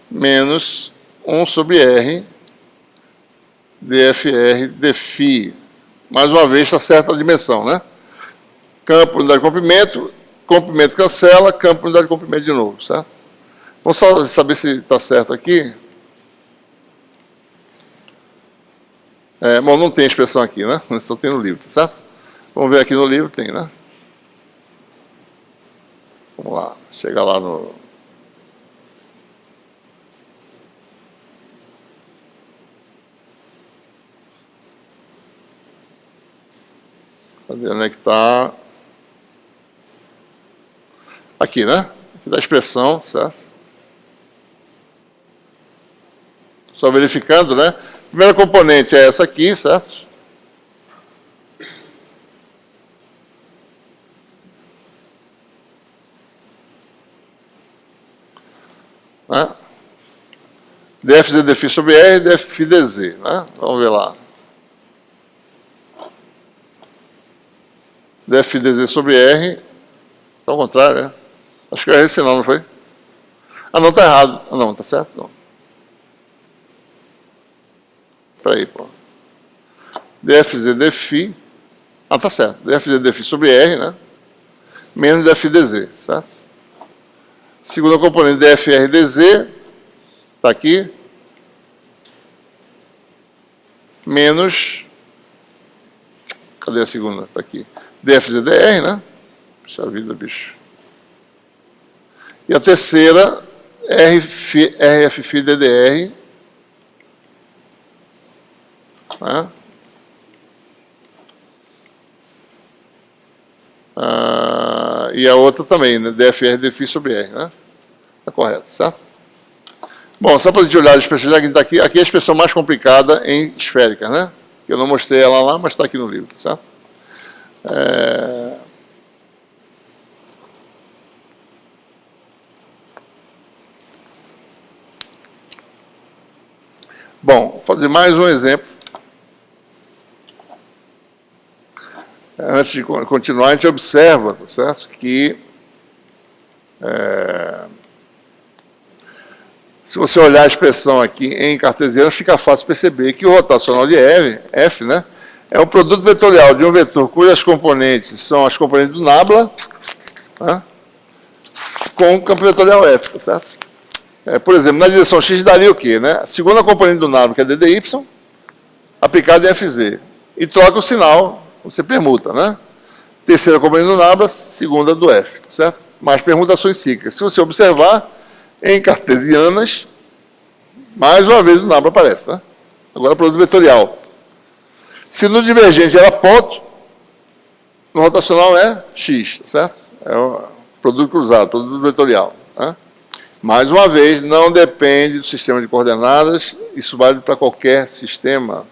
menos 1 sobre R, DFR, Dφ. Mais uma vez, está certa a dimensão, né? Campo, unidade de comprimento, comprimento cancela, campo, unidade de comprimento de novo, certo? Vamos só saber se está certo aqui. Bom, não tem expressão aqui, né? Mas só tem no livro, certo? Vamos ver aqui no livro, tem, né? Vamos lá, chega lá no Cadê? Onde é que está? Aqui, né? Aqui da expressão, certo? Só verificando, né? A primeira componente é essa aqui, certo? Né? dfz dφ sobre R, df dz, né? Vamos ver lá. df dz sobre R, tá ao contrário, né? Acho que eu errei esse não foi? Ah, não, tá errado. Ah, não, tá certo? Não. Peraí, pô. dfz dφ, ah, tá certo. dfz dφ sobre R, né? Menos df dz, certo? Segunda componente, dfr dz, tá aqui. Menos, cadê a segunda? Tá aqui. dfz dr, né? Puxa vida, bicho. E a terceira, rff ddr, né? E a outra também, né? dfr dφ sobre R, né? Tá correto, certo? Bom, só para a gente olhar a expressão, já que está aqui, aqui é a expressão mais complicada em esféricas, né? Eu não mostrei ela lá, mas está aqui no livro, certo? Bom, vou fazer mais um exemplo. Antes de continuar, a gente observa, tá certo? Que se você olhar a expressão aqui em cartesiano, fica fácil perceber que o rotacional de F, né, é um produto vetorial de um vetor cujas componentes são as componentes do nabla, né, com o campo vetorial F, tá certo? Por exemplo, na direção x daria o quê? Né? A segunda componente do nabla, que é ddy, aplicada em fz. E troca o sinal, você permuta, né? Terceira componente do nabla, segunda do f, tá certo? Mais permutações cíclicas. Se você observar, em cartesianas, mais uma vez o nabla aparece, né? Agora produto vetorial. Se no divergente era ponto, no rotacional é x, tá certo? É o produto cruzado, produto vetorial, né? Mais uma vez, não depende do sistema de coordenadas, isso vale para qualquer sistema.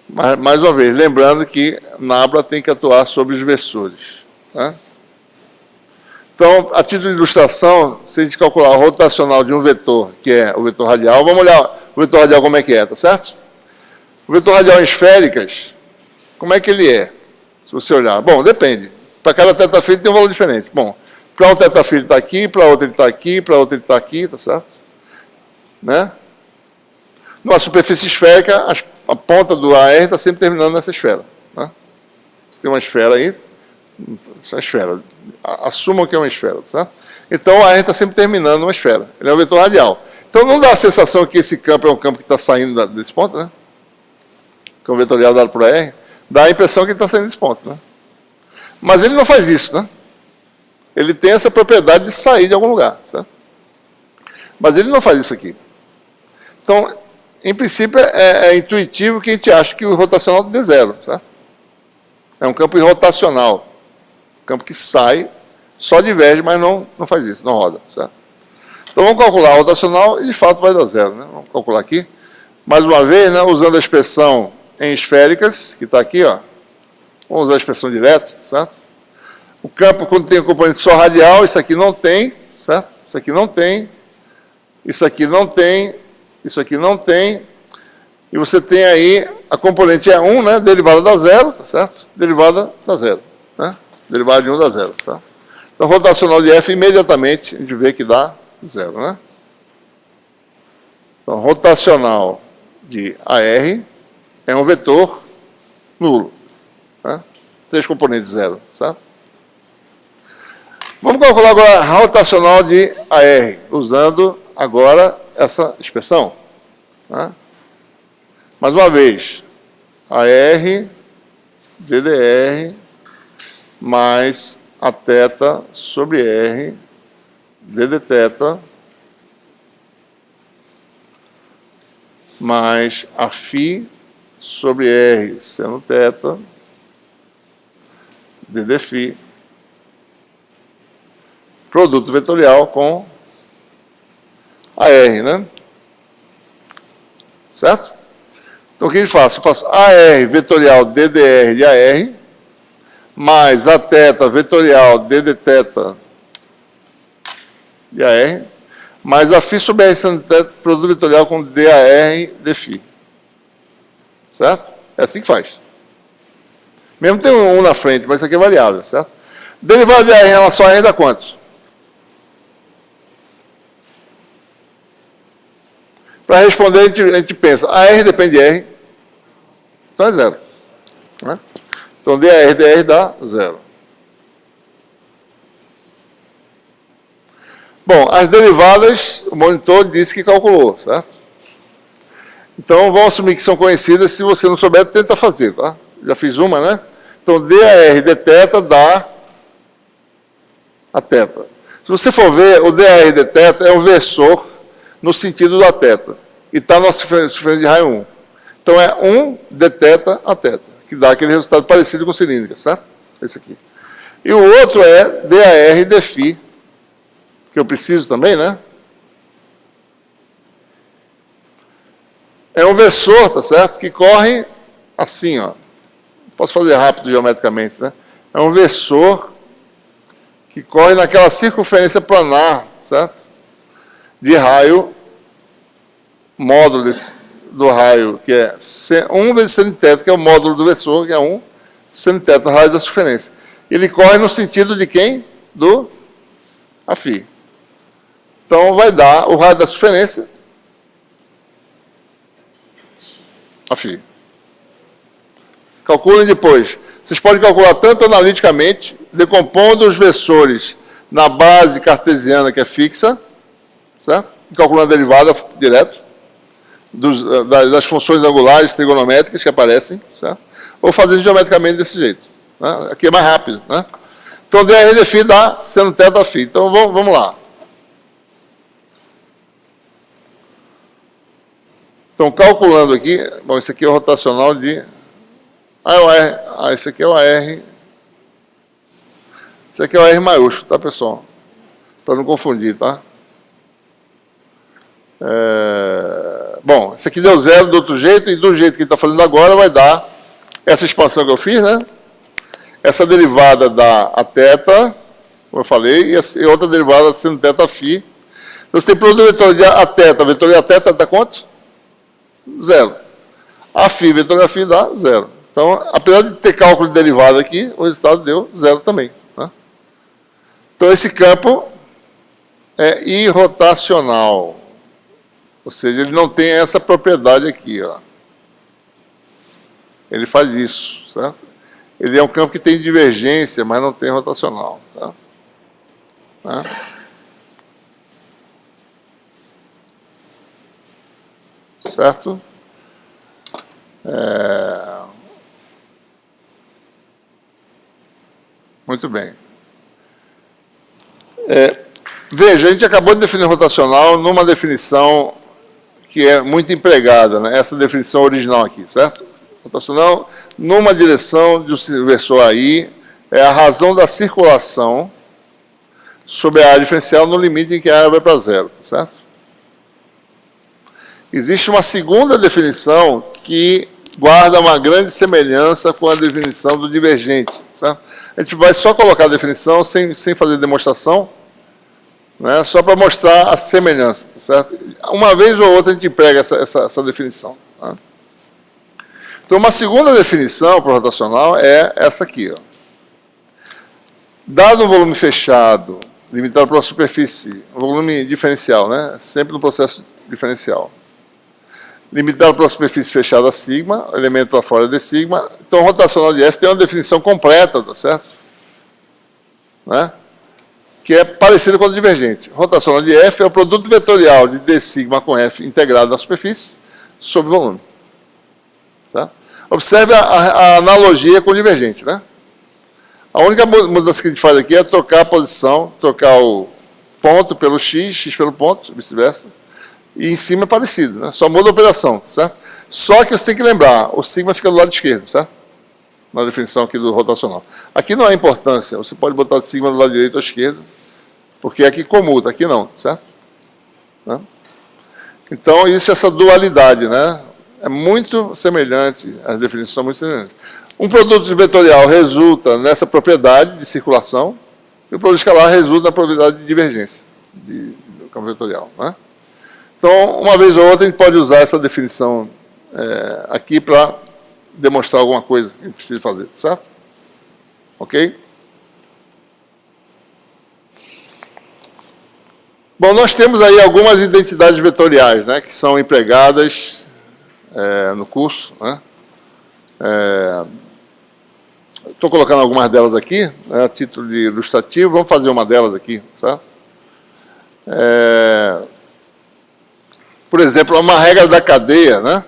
Mas, mais uma vez, lembrando que nabla tem que atuar sobre os versores, né? Então, a título de ilustração, se a gente calcular o rotacional de um vetor, que é o vetor radial, vamos olhar o vetor radial como é que é, tá certo? O vetor radial em esféricas, como é que ele é? Se você olhar, bom, depende. Para cada tetrafilho tem um valor diferente. Bom, para um tetrafilho está aqui, para outro ele está aqui, para outro ele está aqui, tá certo? Né? Numa superfície esférica, a ponta do AR está sempre terminando nessa esfera. Né? Você tem uma esfera aí, essa esfera. Assumam que é uma esfera, tá certo? Então o AR está sempre terminando numa esfera. Ele é um vetor radial. Então não dá a sensação que esse campo é um campo que está saindo desse ponto, né? Que é um vetorial dado por AR, dá a impressão que ele está saindo desse ponto, né? Mas ele não faz isso, né? Ele tem essa propriedade de sair de algum lugar, certo? Mas ele não faz isso aqui. Então, em princípio, é intuitivo que a gente acha que o rotacional dê zero, certo? É um campo irrotacional. Um campo que sai, só diverge, mas não faz isso, não roda, certo? Então, vamos calcular o rotacional e, de fato, vai dar zero, né? Vamos calcular aqui. Mais uma vez, né, usando a expressão em esféricas, que está aqui, ó. Vamos usar a expressão direta, certo? O campo, quando tem o componente só radial, isso aqui não tem, certo? Isso aqui não tem, isso aqui não tem, isso aqui não tem, e você tem aí, a componente é 1, né? Derivada da zero, tá certo? Derivada da zero, né? Derivada de 1 dá zero, tá? Então, rotacional de F, imediatamente, a gente vê que dá zero, né? Então, rotacional de AR é um vetor nulo, né? 3 componentes zero, certo? Vamos calcular agora a rotacional de AR, usando agora essa expressão, né? Mais uma vez, AR, DDR, mais a θ sobre R, DDθ, mais a φ sobre R seno θ, ddφ, produto vetorial com AR, né? Certo? Então, o que eu faço? Eu faço AR vetorial ddr de AR, mais a θ vetorial ddθ de AR, mais a φ sobre R seno θ, produto vetorial com DAR dφ. Certo? É assim que faz. Mesmo tem um na frente, mas isso aqui é variável, certo? Derivada de AR em relação a R dá quanto? Para responder, a gente pensa, AR depende de R, então é zero. Né? Então, DAR dr dá zero. Bom, as derivadas, o monitor disse que calculou, certo? Então, vamos assumir que são conhecidas. Se você não souber, tenta fazer, tá? Já fiz uma, né? Então, DAR dθ dá a θ. Se você for ver, o DAR dθ é um versor no sentido da θ. E está na diferença de raio 1. Então, é 1 dθ a θ, que dá aquele resultado parecido com cilíndrica, certo? Esse aqui. E o outro é DAR dφ, que eu preciso também, né? É um versor, tá certo? Que corre assim, ó. Posso fazer rápido geometricamente, né? É um versor que corre naquela circunferência planar, certo? De raio, módulo do raio, que é 1 vezes seno θ, que é o módulo do versor, que é 1 seno θ, raio da circunferência. Ele corre no sentido de quem? Do φ. Então, vai dar o raio da circunferência, φ. Calculem depois. Vocês podem calcular tanto analiticamente, decompondo os versores na base cartesiana, que é fixa, certo? E calculando a derivada direto das funções angulares trigonométricas que aparecem, certo? Ou fazendo geometricamente desse jeito. Né? Aqui é mais rápido. Né? Então, DAR dφ dá seno θ φ. Então, vamos lá. Então, calculando aqui, bom, esse aqui é o rotacional de... esse aqui é o AR. Esse aqui é o R maiúsculo, tá, pessoal? Para não confundir, tá? Bom, esse aqui deu zero do outro jeito, e do jeito que ele está fazendo agora, vai dar essa expansão que eu fiz, né? Essa derivada dá a θ, como eu falei, e outra derivada sendo θ φ. Então, você tem produto vetorial a θ. Vetorial a θ dá quanto? Zero. A φ, vetorial a φ dá zero. Então, apesar de ter cálculo de derivada aqui, o resultado deu zero também. Né? Então, esse campo é irrotacional. Ou seja, ele não tem essa propriedade aqui. Ó. Ele faz isso. Certo? Ele é um campo que tem divergência, mas não tem rotacional. Tá? Tá? Certo? Muito bem. Veja, a gente acabou de definir rotacional numa definição que é muito empregada, né? Essa definição original aqui, certo? Rotacional numa direção de um versor aí é a razão da circulação sobre a área diferencial no limite em que a área vai para zero, certo? Existe uma segunda definição que guarda uma grande semelhança com a definição do divergente, certo? A gente vai só colocar a definição sem fazer demonstração, né? Só para mostrar a semelhança, certo? Uma vez ou outra a gente emprega essa definição. Tá? Então, uma segunda definição para o rotacional é essa aqui. Ó. Dado um volume fechado, limitado para uma superfície, um volume diferencial, né? Sempre no processo diferencial. Limitado para uma superfície fechada sigma, o elemento lá fora é de sigma. Então, o rotacional de F tem uma definição completa, tá certo? Né? Que é parecido com o divergente. O rotacional de F é o produto vetorial de d sigma com F integrado na superfície sobre o volume. Tá? Observe a analogia com o divergente. Né? A única mudança que a gente faz aqui é trocar a posição, trocar o ponto pelo x pelo ponto, vice-versa. E em cima é parecido, né? Só muda a operação, certo? Só que você tem que lembrar, o sigma fica do lado esquerdo, certo? na definição aqui do rotacional. Aqui não há importância, você pode botar de sigma do lado direito ou esquerdo, porque aqui comuta, aqui não, certo? Né? Então, isso é essa dualidade, né? É muito semelhante, as definições são muito semelhantes. Um produto vetorial resulta nessa propriedade de circulação, e o produto escalar resulta na propriedade de divergência do campo vetorial. Né? Então, uma vez ou outra, a gente pode usar essa definição aqui para demonstrar alguma coisa que a gente precisa fazer, certo? Ok? Bom, nós temos aí algumas identidades vetoriais, né, que são empregadas no curso. Né? Estou colocando algumas delas aqui, né, a título de ilustrativo. Vamos fazer uma delas aqui, certo? Por exemplo, uma regra da cadeia, né,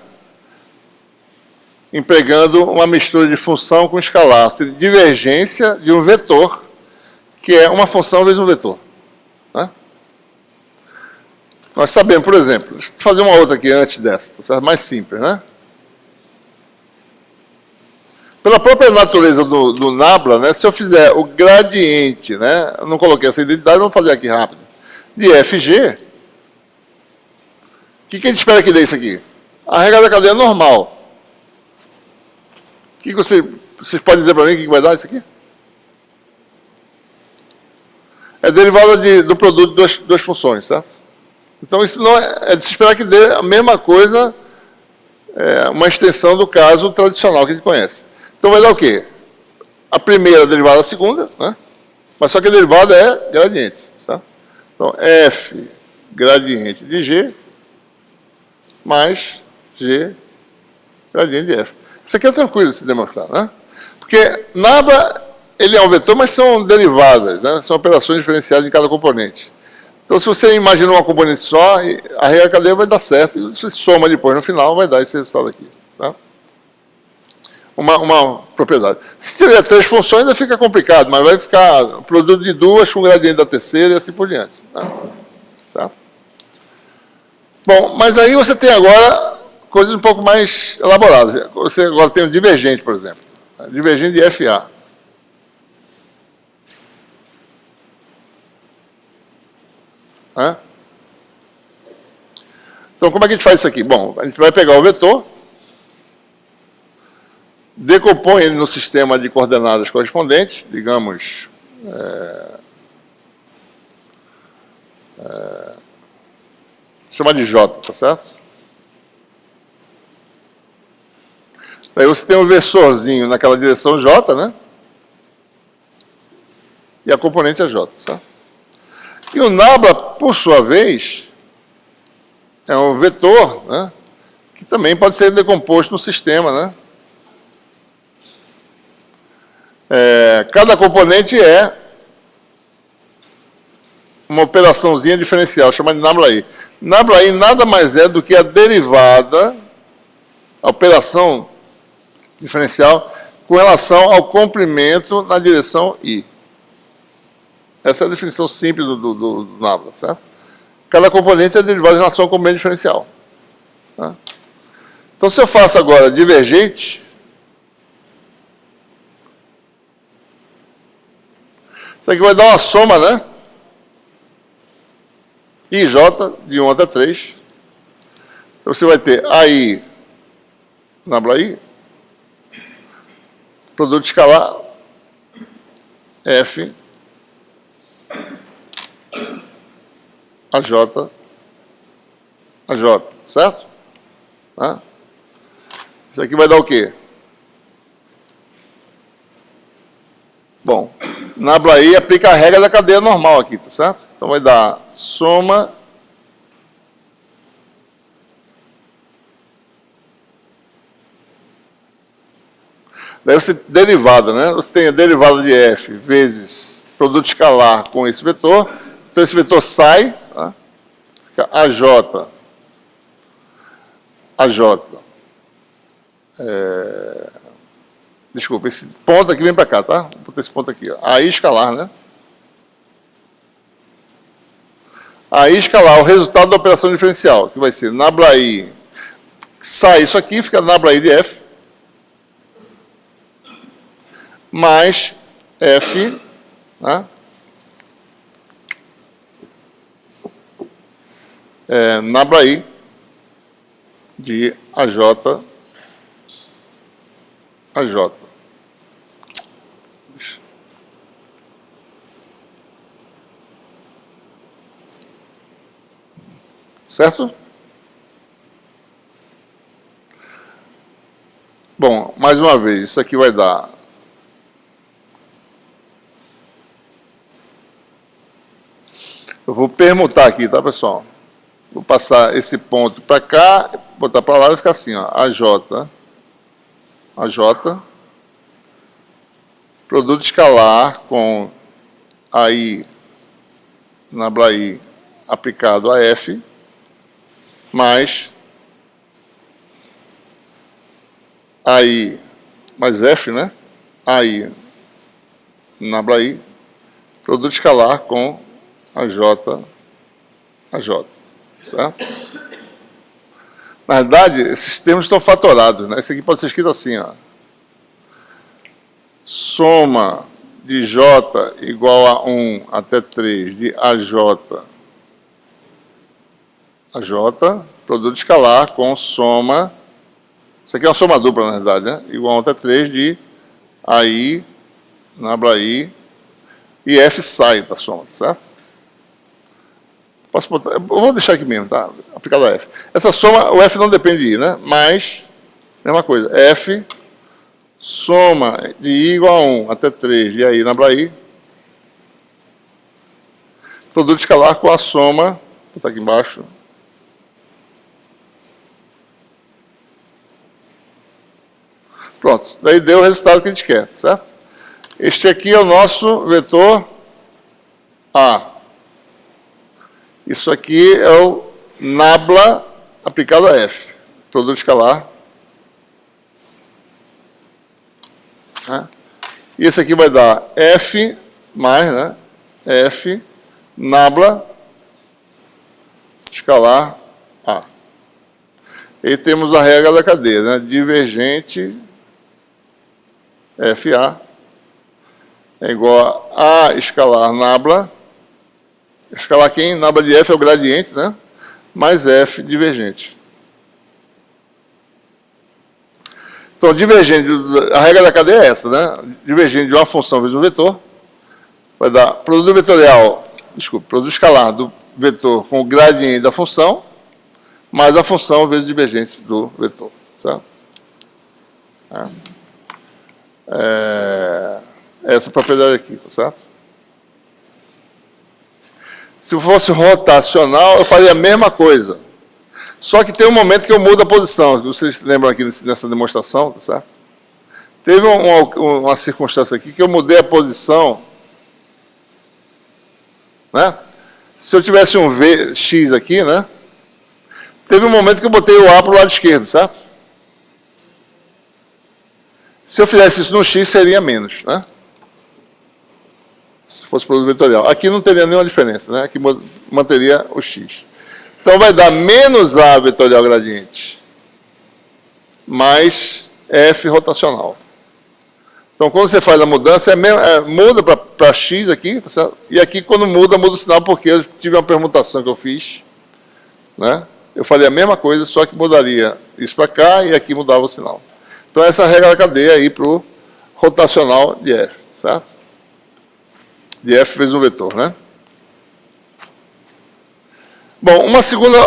empregando uma mistura de função com escalar, divergência de um vetor, que é uma função vezes um vetor. Né? Nós sabemos, por exemplo, deixa eu fazer uma outra aqui antes dessa, certo? Mais simples, né? Pela própria natureza do nabla, né, se eu fizer o gradiente, né, eu não coloquei essa identidade, vamos fazer aqui rápido, de FG, o que a gente espera que dê isso aqui? A regra da cadeia normal. O que vocês podem dizer para mim o que vai dar isso aqui? É derivada do produto de duas funções, certo? Então, isso não é de se esperar que dê a mesma coisa, uma extensão do caso tradicional que a gente conhece. Então, vai dar o quê? A primeira derivada da segunda, né? Mas só que a derivada é gradiente. Tá? Então, F gradiente de G mais G gradiente de F. Isso aqui é tranquilo de se demonstrar, né? Porque nabla, ele é um vetor, mas são derivadas, né? São operações diferenciadas em cada componente. Então, se você imagina uma componente só, a regra da cadeia vai dar certo, e você soma depois no final, vai dar esse resultado aqui. Tá? Uma propriedade. Se tiver 3 funções, aí fica complicado, mas vai ficar produto de 2 com gradiente da terceira e assim por diante. Tá? Certo? Bom, mas aí você tem agora coisas um pouco mais elaboradas. Você agora tem um divergente, por exemplo. Divergente de FA. Então, como é que a gente faz isso aqui? Bom, a gente vai pegar o vetor, decompõe ele no sistema de coordenadas correspondentes, digamos, chamar de J, tá certo? Aí você tem um versorzinho naquela direção J, né? E a componente é J, certo? E o nabla, por sua vez, é um vetor, né, que também pode ser decomposto no sistema. Né? Cada componente é uma operaçãozinha diferencial, chamada de nabla I. Nabla I nada mais é do que a derivada, a operação diferencial, com relação ao comprimento na direção I. Essa é a definição simples do nabla, certo? Cada componente é derivado em relação ao comprimento diferencial. Tá? Então, se eu faço agora divergente, isso aqui vai dar uma soma, né? IJ, de 1 até 3. Então, você vai ter AI, nabla I, produto escalar, F, AJ, certo? Tá? Isso aqui vai dar o quê? Bom, nabla I aplica a regra da cadeia normal aqui, tá certo? Então vai dar soma daí você derivada, né? Você tem a derivada de F vezes produto escalar com esse vetor. Então esse vetor sai, tá? Fica AJ. Desculpa, esse ponto aqui vem para cá, tá? Vou botar esse ponto aqui. Ó. AI escalar, né? AI escalar, o resultado da operação diferencial, que vai ser nabla I. Sai isso aqui, fica nabla I de F. mais F, né? Nabla I de AJ. Certo? Bom, mais uma vez, isso aqui vai dar eu vou permutar aqui, tá, pessoal? Vou passar esse ponto para cá, botar para lá e ficar assim, ó, AJ, produto escalar com AI, Nabla I aplicado a F, mais AI, mais F, né? AI, Nabla I, produto escalar com AJ, certo? Na verdade, esses termos estão fatorados, né? Esse aqui pode ser escrito assim, ó. Soma de J igual a 1 até 3 de AJ, produto escalar com soma, isso aqui é uma soma dupla, na verdade, né? Igual a 1 até 3 de AI, Nabla I, e F sai da soma, certo? Posso botar, eu vou deixar aqui mesmo, tá? Aplicado a F. Essa soma, o F não depende de I, né? Mas, mesma coisa, F, soma de I igual a 1 até 3 de AI, Nabla I, produto escalar com a soma, vou botar aqui embaixo, pronto, daí deu o resultado que a gente quer, certo? Este aqui é o nosso vetor A. Isso aqui é o Nabla aplicado a F, produto escalar. Né? E esse aqui vai dar F mais, né? F, Nabla, escalar A. E temos a regra da cadeia, né? Divergente FA é igual a escalar Nabla. Escalar quem? Nabla de F é o gradiente, né? Mais F divergente. Então, divergente, a regra da cadeia é essa, né? Divergente de uma função vezes um vetor vai dar produto vetorial, produto escalar do vetor com o gradiente da função, mais a função vezes divergente do vetor, certo? Essa propriedade aqui, tá certo? Se fosse rotacional, eu faria a mesma coisa. Só que tem um momento que eu mudo a posição. Vocês lembram aqui nessa demonstração, tá certo? Teve uma circunstância aqui que eu mudei a posição. Né? Se eu tivesse um X aqui, né? Teve um momento que eu botei o A para o lado esquerdo, certo? Se eu fizesse isso no X, seria menos, né? Se fosse produto vetorial. Aqui não teria nenhuma diferença, né? Aqui manteria o X. Então vai dar menos A vetorial gradiente mais F rotacional. Então quando você faz a mudança, muda para X aqui, tá certo? E aqui quando muda o sinal, porque eu tive uma permutação que eu fiz, né? Eu faria a mesma coisa, só que mudaria isso para cá e aqui mudava o sinal. Então essa é a regra da cadeia aí para o rotacional de F, certo? De F vezes um vetor, né? Bom, uma segunda,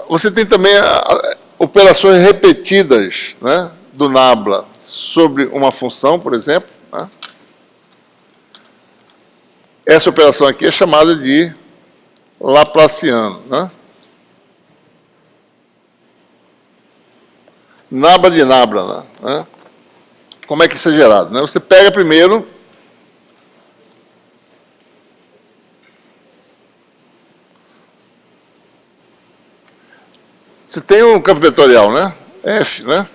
você tem também operações repetidas, né, do Nabla sobre uma função, por exemplo. Né? Essa operação aqui é chamada de Laplaciano. Né? Nabla de Nabla. Né? Como é que isso é gerado? Né? Você pega primeiro você tem um campo vetorial, né? F, né?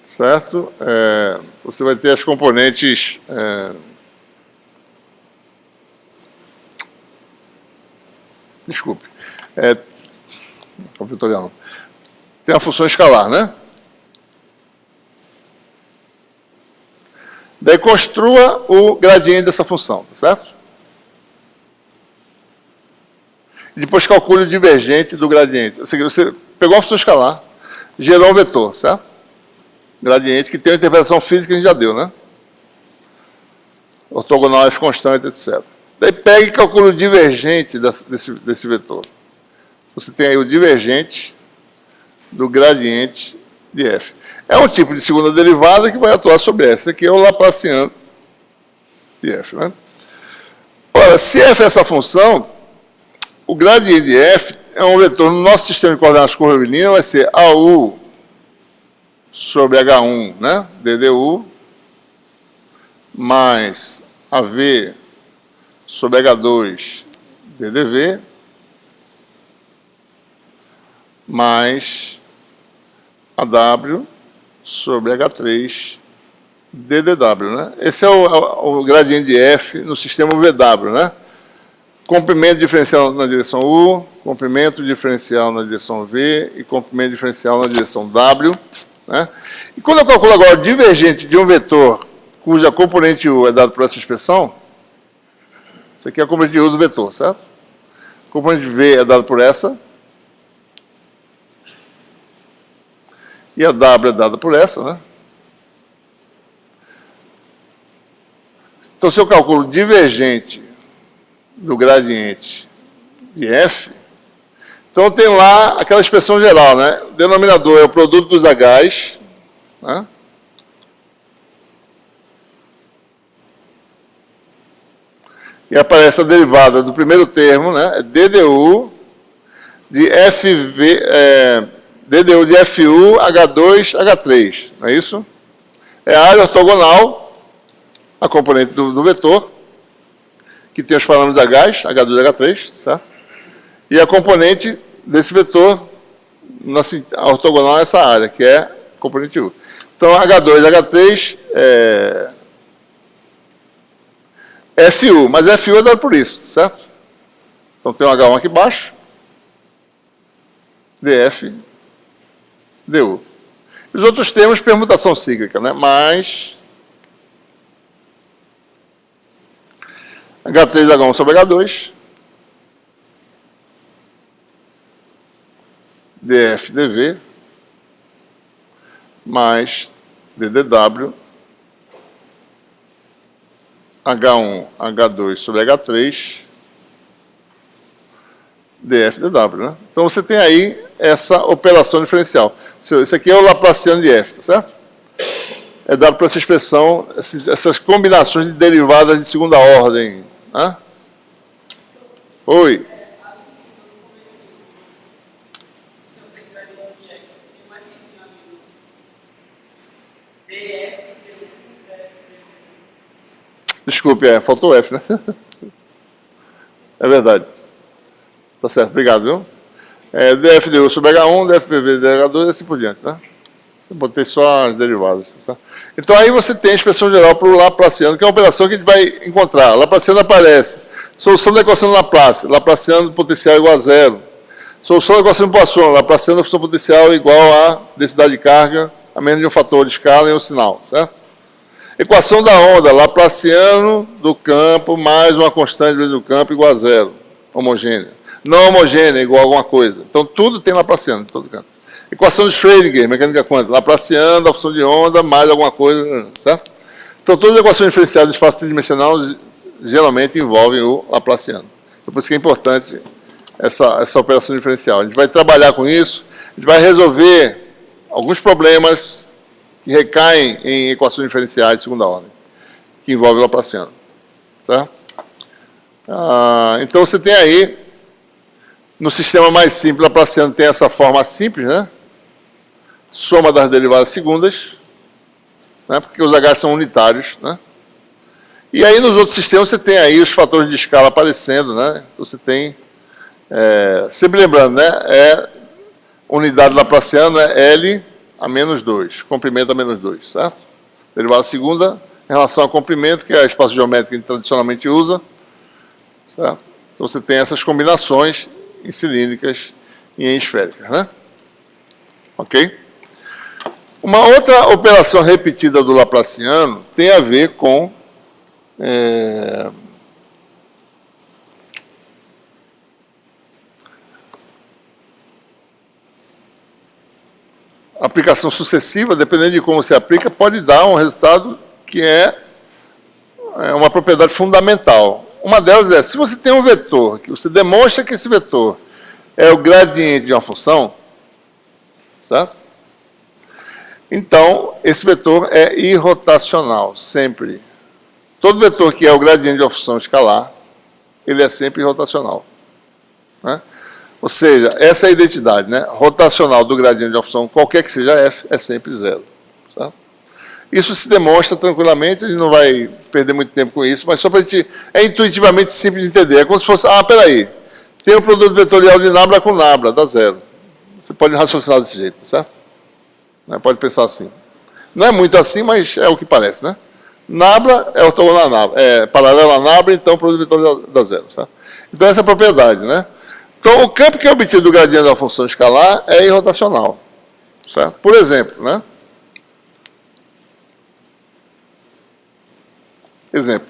Certo? Você vai ter as componentes Desculpe. Vetorial não. Tem a função escalar, né? Daí construa o gradiente dessa função, tá certo? E depois calcule o divergente do gradiente. Ou seja, você pegou a função escalar, gerou um vetor, certo? Gradiente que tem uma interpretação física que a gente já deu, né? Ortogonal F constante, etc. Daí pega e calcula o divergente desse vetor. Você tem aí o divergente do gradiente de F. É um tipo de segunda derivada que vai atuar sobre essa. Esse aqui é o Laplaciano de F, né? Ora, se F é essa função, o gradiente de F é um vetor no nosso sistema de coordenadas curvilineares, vai ser AU sobre H1, né? DDU, mais AV sobre H2, DDV, mais AW sobre H3, DDW, né? Esse é o gradiente de F no sistema VW, né? Comprimento diferencial na direção U, comprimento diferencial na direção V e comprimento diferencial na direção W, né? E quando eu calculo agora o divergente de um vetor cuja componente U é dado por essa expressão, isso aqui é a componente U do vetor, certo? A componente V é dada por essa, e a W é dada por essa, né? Então, se eu calculo o divergente do gradiente de F, então tem lá aquela expressão geral, né? O denominador é o produto dos H's, né? E aparece a derivada do primeiro termo, né? DDU de FV, DDU de FU, H2, H3, não é isso? É a área ortogonal, a componente do vetor, que tem os parâmetros H's, H2 e H3, certo? E a componente desse vetor, a ortogonal é essa área, que é a componente U. Então, H2 e H3 é FU, mas FU é dado por isso, certo? Então, tem um H1 aqui embaixo, DF, DU. Os outros termos, permutação cíclica, né? Mais H3, H1 sobre H2, DF, DV, mais DDW, H1, H2 sobre H3, DF, DW, né? Então você tem aí essa operação diferencial. Esse aqui é o Laplaciano de F, tá certo? É dado por essa expressão, essas combinações de derivadas de segunda ordem. Né? Oi. Desculpe, faltou F, né? É verdade. Tá certo, obrigado, viu? DFDU sobre H1, DFPV de H2 e assim por diante, né? Eu botei só as derivadas. Tá? Então aí você tem a expressão geral para o Laplaciano, que é uma operação que a gente vai encontrar. Laplaciano aparece. Solução da equação de Laplace. Laplaciano potencial igual a zero. Solução da equação de Poisson. Laplaciano da função potencial igual a densidade de carga a menos de um fator de escala em um sinal, certo? Equação da onda. Laplaciano do campo mais uma constante vezes do campo igual a zero. Homogênea. Não homogênea igual a alguma coisa. Então tudo tem Laplaciano em todo canto. Equação de Schrödinger, mecânica quântica, Laplaciano da função de onda mais alguma coisa, certo? Então, todas as equações diferenciais do espaço tridimensional geralmente envolvem o Laplaciano. Então, por isso que é importante essa operação diferencial. A gente vai trabalhar com isso, a gente vai resolver alguns problemas que recaem em equações diferenciais de segunda ordem, que envolvem o Laplaciano, certo? Então, você tem aí, no sistema mais simples, o Laplaciano tem essa forma simples, né? Soma das derivadas segundas, né? Porque os H são unitários, né? E aí nos outros sistemas você tem aí os fatores de escala aparecendo, né? Então você tem, sempre lembrando, né? Unidade Laplaciana é L a menos 2, comprimento a menos 2, certo? Derivada segunda em relação ao comprimento, que é o espaço geométrico que a gente tradicionalmente usa, certo? Então você tem essas combinações em cilíndricas e em esféricas, né? Ok? Uma outra operação repetida do Laplaciano tem a ver com aplicação sucessiva, dependendo de como você aplica, pode dar um resultado que é uma propriedade fundamental. Uma delas é, se você tem um vetor, que você demonstra que esse vetor é o gradiente de uma função, tá? Então, esse vetor é irrotacional, sempre. Todo vetor que é o gradiente de uma função escalar, ele é sempre irrotacional, né? Ou seja, essa é a identidade, né? Rotacional do gradiente de uma função, qualquer que seja f, é sempre zero. Tá? Isso se demonstra tranquilamente, a gente não vai perder muito tempo com isso, mas só para a gente... É intuitivamente simples de entender. É como se fosse... peraí. Tem um produto vetorial de nabla com nabla, dá zero. Você pode raciocinar desse jeito, certo? Pode pensar assim. Não é muito assim, mas é o que parece, né? Nabla é ortogonal a nabla, é paralelo a nabla, então o produto vetorial dá zero. Certo? Então essa é a propriedade, né? Então, o campo que é obtido do gradiente da função escalar é irrotacional. Certo? Por exemplo, né? Exemplo.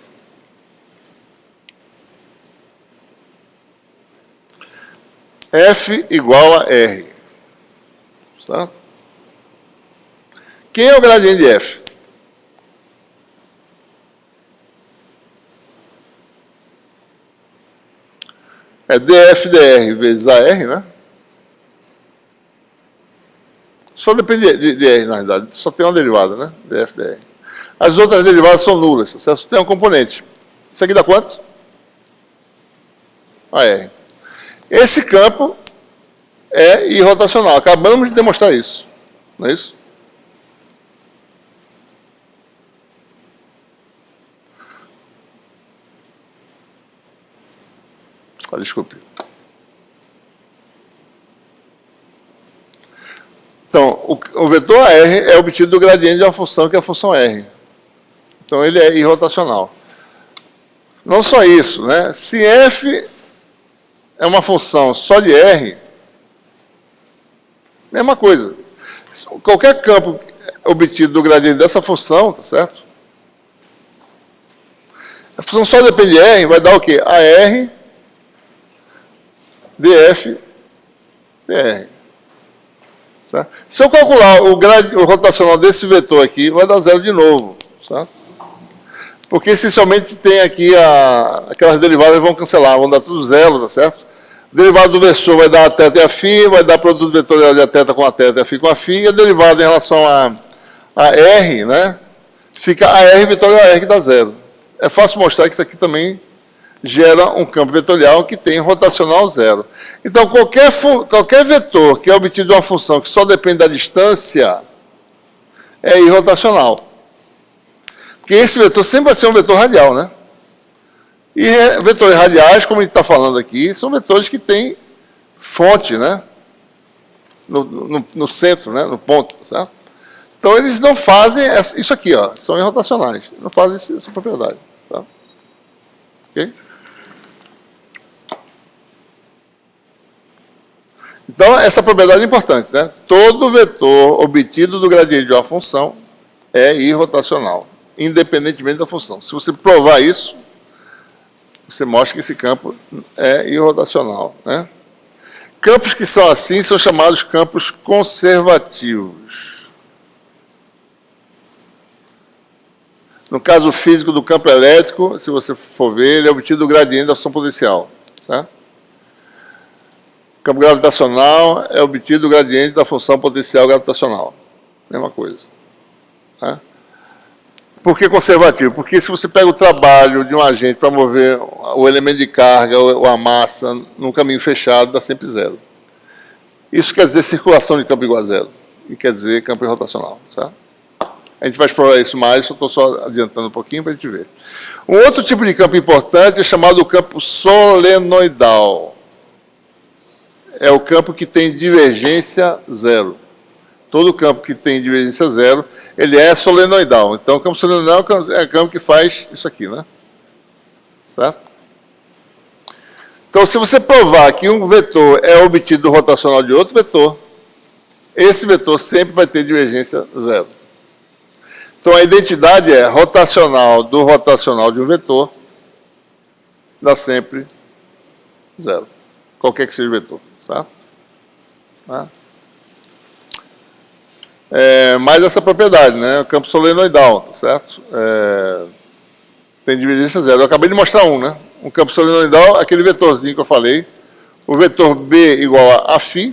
F igual a R. Certo? Quem é o gradiente de F? É df dr vezes AR, né? Só depende de R, na verdade. Só tem uma derivada, né? df dr. As outras derivadas são nulas, tá certo? Tem um componente. Isso aqui dá quanto? AR. Esse campo é irrotacional. Acabamos de demonstrar isso. Não é isso? Desculpe. Então, o vetor AR é obtido do gradiente de uma função, que é a função R. Então, ele é irrotacional. Não só isso, né? Se F é uma função só de R, mesma coisa. Qualquer campo obtido do gradiente dessa função, tá certo? A função só depende de R, vai dar o quê? AR df dr. Certo? Se eu calcular o rotacional desse vetor aqui, vai dar zero de novo. Certo? Porque essencialmente tem aqui aquelas derivadas vão cancelar, vão dar tudo zero, tá certo? O derivado do versor vai dar a θ e a φ, vai dar produto vetorial de a θ com a θ e a φ com a φ, e a derivada em relação a R, né? Fica a R vetorial R que dá zero. É fácil mostrar que isso aqui também gera um campo vetorial que tem rotacional zero. Então, qualquer vetor que é obtido de uma função que só depende da distância é irrotacional. Porque esse vetor sempre vai ser um vetor radial, né? E vetores radiais, como a gente está falando aqui, são vetores que têm fonte, né? No centro, né? No ponto, certo? Então, eles não fazem isso aqui, ó, são irrotacionais. Não fazem essa propriedade. Tá? Ok? Então, essa propriedade é importante, né? Todo vetor obtido do gradiente de uma função é irrotacional, independentemente da função. Se você provar isso, você mostra que esse campo é irrotacional, né? Campos que são assim são chamados campos conservativos. No caso físico do campo elétrico, se você for ver, ele é obtido do gradiente da função potencial. Tá? O campo gravitacional é obtido do gradiente da função potencial gravitacional. Mesma coisa. Tá? Por que conservativo? Porque se você pega o trabalho de um agente para mover o elemento de carga ou a massa num caminho fechado, dá sempre zero. Isso quer dizer circulação de campo igual a zero. E quer dizer campo irrotacional. Tá? A gente vai explorar isso mais, estou só adiantando um pouquinho para a gente ver. Um outro tipo de campo importante é chamado campo solenoidal. É o campo que tem divergência zero. Todo campo que tem divergência zero, ele é solenoidal. Então, o campo solenoidal é o campo que faz isso aqui, né? Certo? Então, se você provar que um vetor é obtido do rotacional de outro vetor, esse vetor sempre vai ter divergência zero. Então, a identidade é rotacional do rotacional de um vetor dá sempre zero. Qualquer que seja o vetor, certo? Mais essa propriedade, né? O campo solenoidal, tá certo? Tem divergência zero. Eu acabei de mostrar um, né? Um campo solenoidal, aquele vetorzinho que eu falei, o vetor B igual a φ,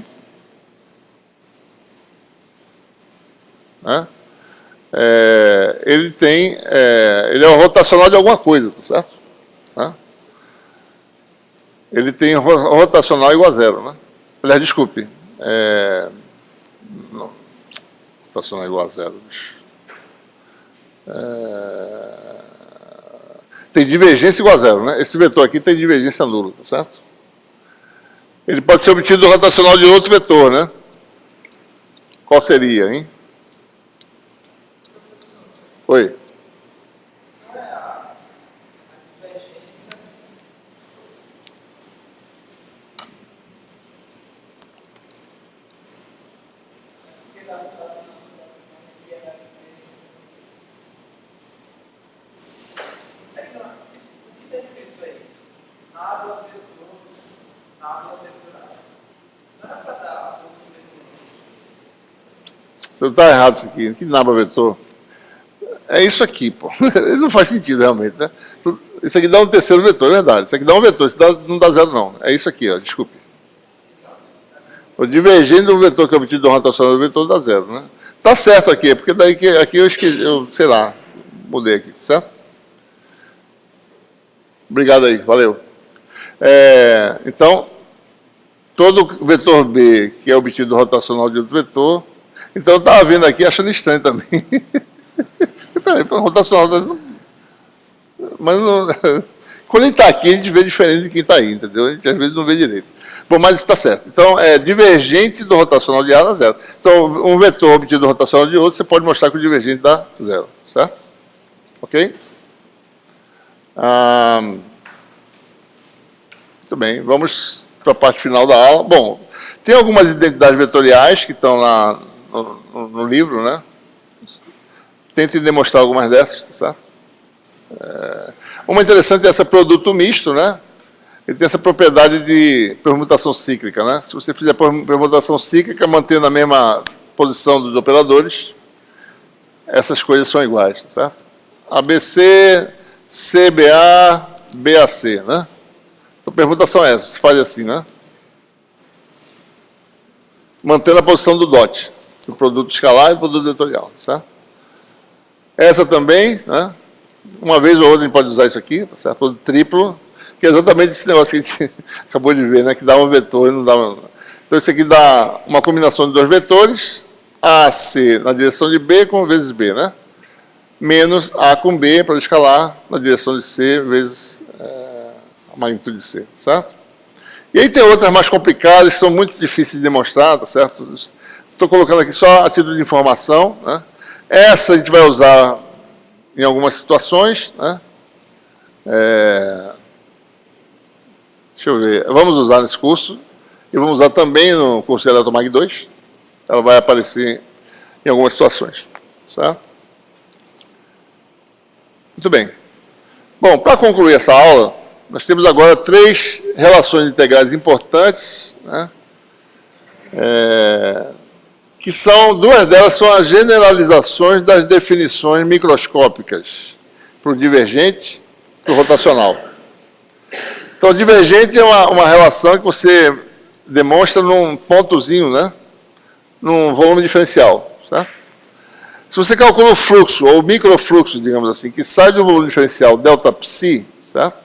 né? Ele é o rotacional de alguma coisa, tá certo? Ele tem rotacional igual a zero, né? Aliás, desculpe. Não, rotacional igual a zero. Tem divergência igual a zero, né? Esse vetor aqui tem divergência nula, tá certo? Ele pode ser obtido do rotacional de outro vetor, né? Qual seria, hein? Oi. Você está errado isso aqui. Que naba vetor? É isso aqui, pô. Não faz sentido realmente, né? Isso aqui dá um terceiro vetor, é verdade. Isso aqui dá um vetor, isso não dá zero, não. É isso aqui, ó, desculpe. O divergente do vetor que é obtido do rotacional do vetor dá zero, né? Tá certo aqui, porque daí que aqui eu esqueci, sei lá, mudei aqui, certo? Obrigado aí, valeu. Então, todo vetor B que é obtido do rotacional de outro vetor, então eu estava vendo aqui achando estranho também. Peraí, rotacional. Mas não, quando a gente está aqui, a gente vê diferente de quem está aí, entendeu? A gente às vezes não vê direito. Bom, mas está certo. Então, é divergente do rotacional de A dá zero. Então, um vetor obtido do rotacional de outro, você pode mostrar que o divergente dá zero, certo? Ok? Muito bem, vamos para a parte final da aula. Bom, tem algumas identidades vetoriais que estão lá no livro, né? Tente demonstrar algumas dessas, tá certo? Uma interessante é essa produto misto, né? Ele tem essa propriedade de permutação cíclica, né? Se você fizer permutação cíclica, mantendo a mesma posição dos operadores, essas coisas são iguais, tá certo? ABC, CBA, BAC, né? Então, a permutação é essa, se faz assim, né? Mantendo a posição do DOT, do produto escalar e do produto vetorial, certo? Essa também, né? Uma vez ou outra a gente pode usar isso aqui, tá certo? Produto triplo, que é exatamente esse negócio que a gente acabou de ver, né? Que dá um vetor e não dá um... Então, isso aqui dá uma combinação de dois vetores, AC na direção de B com vezes B, né? Menos A com B para escalar na direção de C vezes a magnitude de C, certo? E aí tem outras mais complicadas, que são muito difíceis de demonstrar, tá certo? Estou colocando aqui só a título de informação, né? Essa a gente vai usar em algumas situações, né? Deixa eu ver, vamos usar nesse curso, e vamos usar também no curso de Eletromag 2, ela vai aparecer em algumas situações, certo? Muito bem. Bom, para concluir essa aula, nós temos agora 3 relações integrais importantes, né? Que são, 2 delas são as generalizações das definições microscópicas para o divergente e para o rotacional. Então, o divergente é uma relação que você demonstra num pontozinho, né? Num volume diferencial, certo? Se você calcula o fluxo, ou o microfluxo, digamos assim, que sai do volume diferencial delta psi, certo?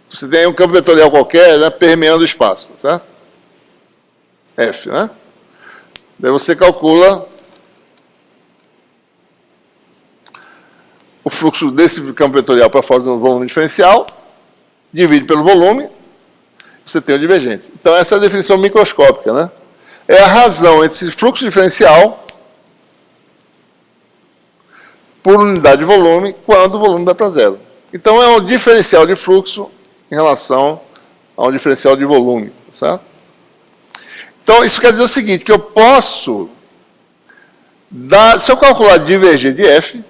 Você tem um campo vetorial qualquer, né, permeando o espaço, certo? F, né? Daí você calcula o fluxo desse campo vetorial para fora do volume diferencial, divide pelo volume, você tem o divergente. Então, essa é a definição microscópica, né? É a razão entre esse fluxo diferencial por unidade de volume quando o volume vai para zero. Então, é um diferencial de fluxo em relação a um diferencial de volume, certo? Então, isso quer dizer o seguinte, que eu posso dar, se eu calcular divergente de F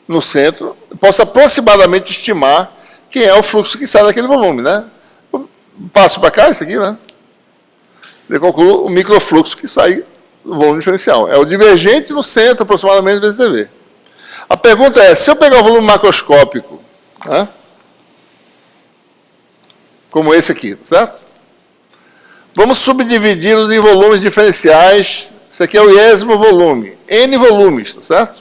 no centro, eu posso aproximadamente estimar quem é o fluxo que sai daquele volume, né? Eu passo para cá, isso aqui, né? Eu calculo o microfluxo que sai do volume diferencial. É o divergente no centro, aproximadamente, vezes dV. A pergunta é, se eu pegar o volume macroscópico, né, como esse aqui, certo? Vamos subdividi-los em volumes diferenciais. Isso aqui é o iésimo volume. N volumes, certo?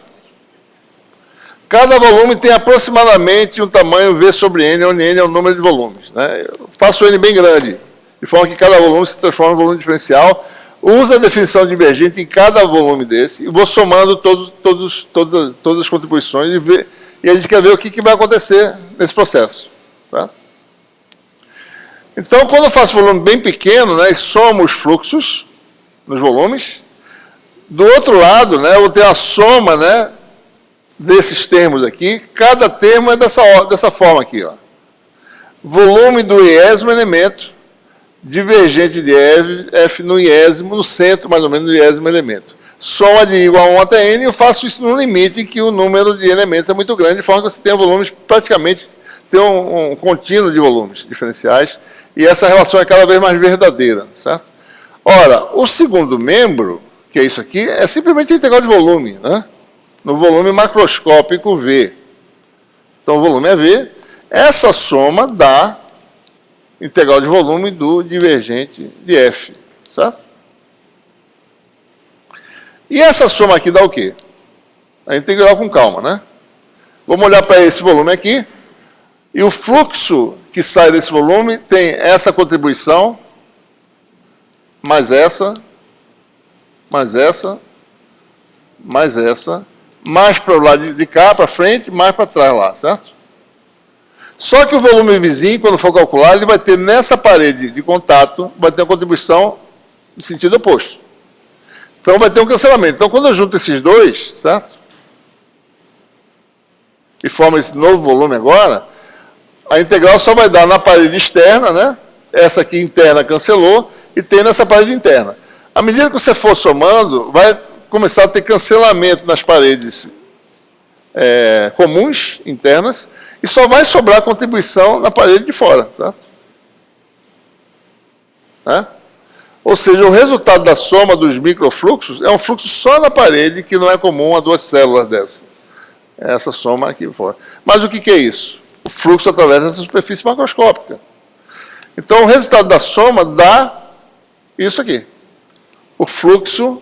Cada volume tem aproximadamente um tamanho V sobre N, onde N é o número de volumes, né? Eu faço N bem grande, de forma que cada volume se transforma em volume diferencial. Uso a definição divergente em cada volume desse e vou somando todas as contribuições e a gente quer ver o que vai acontecer nesse processo. Tá? Então, quando eu faço volume bem pequeno, né, e somo os fluxos nos volumes, do outro lado, né, eu vou ter a soma, né, desses termos aqui. Cada termo é dessa forma aqui. Ó. Volume do iésimo elemento, divergente de F no iésimo, no centro, mais ou menos, do iésimo elemento. Soma de igual a 1 até N, eu faço isso no limite em que o número de elementos é muito grande, de forma que você tem volumes, praticamente, tem um contínuo de volumes diferenciais, e essa relação é cada vez mais verdadeira, certo? Ora, o segundo membro, que é isso aqui, é simplesmente a integral de volume, né? No volume macroscópico V. Então, o volume é V. Essa soma dá integral de volume do divergente de F, certo? E essa soma aqui dá o quê? A integral com calma, né? Vamos olhar para esse volume aqui, e o fluxo que sai desse volume tem essa contribuição, mais essa, mais essa, mais essa, mais para o lado de cá, para frente, mais para trás lá, certo? Só que o volume vizinho, quando for calcular, ele vai ter nessa parede de contato, vai ter uma contribuição em sentido oposto. Então vai ter um cancelamento. Então quando eu junto esses dois, certo? E forma esse novo volume agora, a integral só vai dar na parede externa, né? Essa aqui interna cancelou, e tem nessa parede interna. À medida que você for somando, vai começar a ter cancelamento nas paredes comuns, internas, e só vai sobrar contribuição na parede de fora, certo? Ou seja, o resultado da soma dos microfluxos é um fluxo só na parede, que não é comum a duas células dessa. É essa soma aqui fora. Mas o que é isso? O fluxo através dessa superfície macroscópica. Então, o resultado da soma dá isso aqui. O fluxo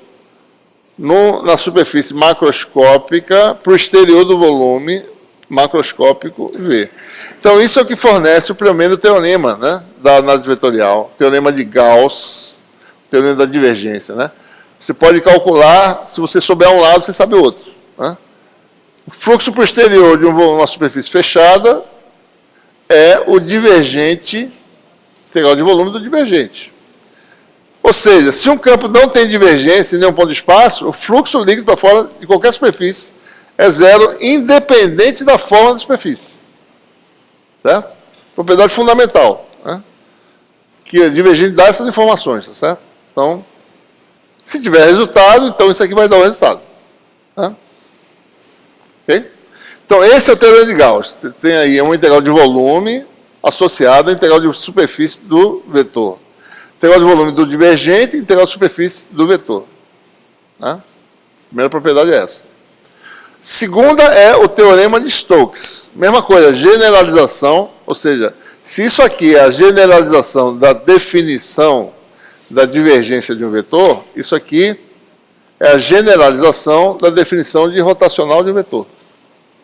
na superfície macroscópica para o exterior do volume macroscópico V. Então, isso é o que fornece o primeiro teorema, né, da análise vetorial, teorema de Gauss, teorema da divergência. Né? Você pode calcular, se você souber um lado, você sabe o outro. Né? O fluxo para o exterior de uma superfície fechada é o divergente, integral de volume do divergente. Ou seja, se um campo não tem divergência em nenhum ponto de espaço, o fluxo líquido para fora de qualquer superfície é zero, independente da forma da superfície. Certo? Propriedade fundamental. Né? Que a divergente dá essas informações, tá certo? Então, se tiver resultado, então isso aqui vai dar o resultado. Né? Ok? Então, esse é o teorema de Gauss. Tem aí uma integral de volume associada à integral de superfície do vetor. Integral de volume do divergente e integral de superfície do vetor. Né? A primeira propriedade é essa. Segunda é o teorema de Stokes. Mesma coisa, generalização, ou seja, se isso aqui é a generalização da definição da divergência de um vetor, isso aqui é a generalização da definição de rotacional de um vetor.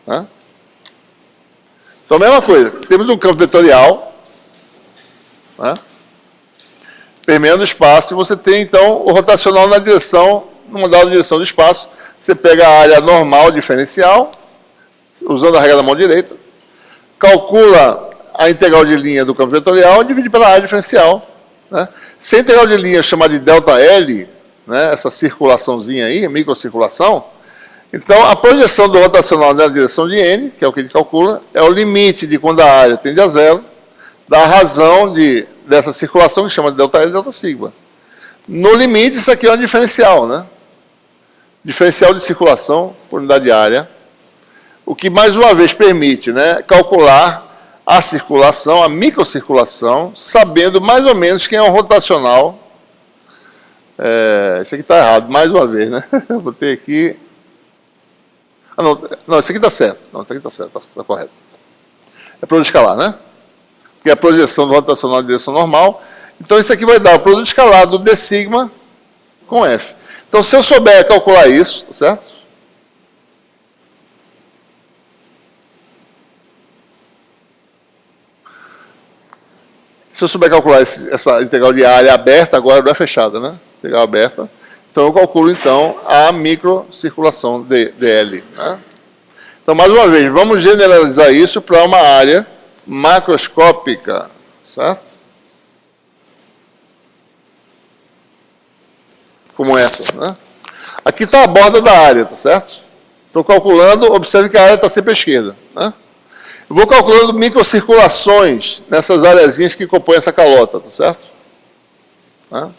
Né? Então, a mesma coisa, temos um campo vetorial, né, permeando o espaço, e você tem, então, o rotacional na direção, numa dada direção do espaço. Você pega a área normal diferencial, usando a regra da mão direita, calcula a integral de linha do campo vetorial e divide pela área diferencial. Né? Se a integral de linha chamar de ΔL, né, essa circulaçãozinha aí, microcirculação, então a projeção do rotacional na direção de N, que é o que a gente calcula, é o limite de quando a área tende a zero, da razão dessa circulação, que chama de delta L e delta sigma. No limite, isso aqui é um diferencial, né? Diferencial de circulação por unidade de área, o que, mais uma vez, permite, né, calcular a circulação, a microcirculação, sabendo mais ou menos quem é o rotacional. Isso aqui está errado, mais uma vez, né? Eu botei aqui... Ah, não, isso aqui está certo. Não, isso aqui está certo, está correto. É produto escalar, né? Porque é a projeção do rotacional de direção normal. Então, isso aqui vai dar o produto escalar do d sigma com F. Então, se eu souber calcular isso, tá certo? Se eu souber calcular essa integral de área aberta, agora não é fechada, né? Integral aberta. Então, eu calculo, então, a microcirculação dl. Né? Então, mais uma vez, vamos generalizar isso para uma área macroscópica, certo? Como essa, né? Aqui está a borda da área, tá certo? Estou calculando, observe que a área está sempre à esquerda, né? Eu vou calculando microcirculações nessas areazinhas que compõem essa calota, tá certo? Né?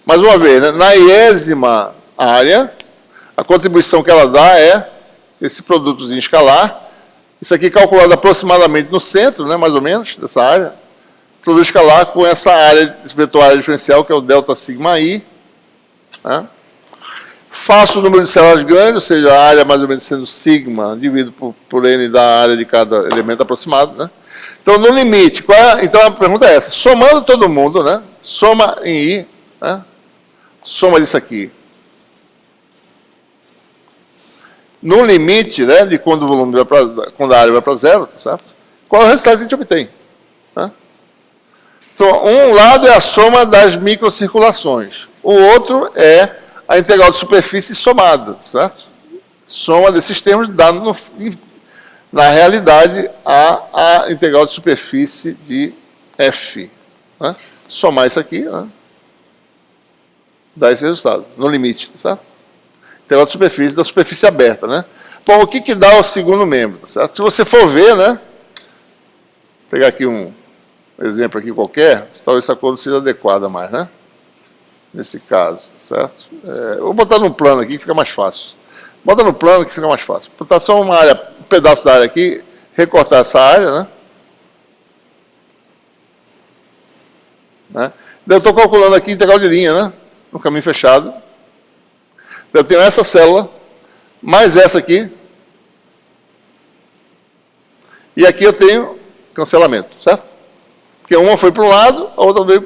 Mais uma vez, né? Na iésima área, a contribuição que ela dá é esse produtozinho escalar. Isso aqui calculado aproximadamente no centro, né, mais ou menos, dessa área. Produto escalar com essa área vetorial diferencial, que é o delta sigma i. Né? Faço o número de células grandes, ou seja, a área mais ou menos sendo sigma, dividido por n da área de cada elemento aproximado. Né? Então, no limite, então a pergunta é essa. Somando todo mundo, né? Soma em i, né? Soma disso aqui. No limite, né, de quando o volume quando a área vai para zero, tá certo? Qual é o resultado que a gente obtém? Né? Então, um lado é a soma das microcirculações. O outro é a integral de superfície somada, certo? Soma desses termos dando, na realidade, a integral de superfície de f. Né? Somar isso aqui, né? Dá esse resultado, no limite, tá certo? Integral de superfície, da superfície aberta, né? Bom, o que dá o segundo membro, tá certo? Se você for ver, né? Vou pegar aqui um exemplo aqui qualquer, talvez essa cor não seja adequada mais, né? Nesse caso, tá certo? Vou botar no plano aqui que fica mais fácil. Bota no plano que fica mais fácil. Botar só uma área, um pedaço da área aqui, recortar essa área, né? Eu estou calculando aqui integral de linha, né? No caminho fechado. Eu tenho essa célula, mais essa aqui. E aqui eu tenho cancelamento, certo? Porque uma foi para um lado, a outra veio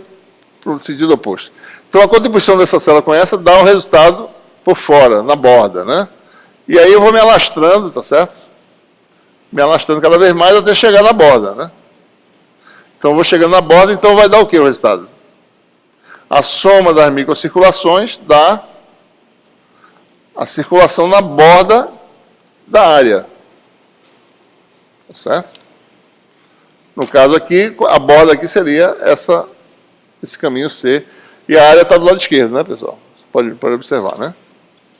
para o sentido oposto. Então, a contribuição dessa célula com essa dá um resultado por fora, na borda, né? E aí eu vou me alastrando, tá certo? Me alastrando cada vez mais até chegar na borda, né? Então, eu vou chegando na borda, então vai dar o que o resultado? A soma das microcirculações dá a circulação na borda da área. Tá certo? No caso aqui, a borda aqui seria esse caminho C. E a área está do lado esquerdo, né, pessoal? Pode observar, né?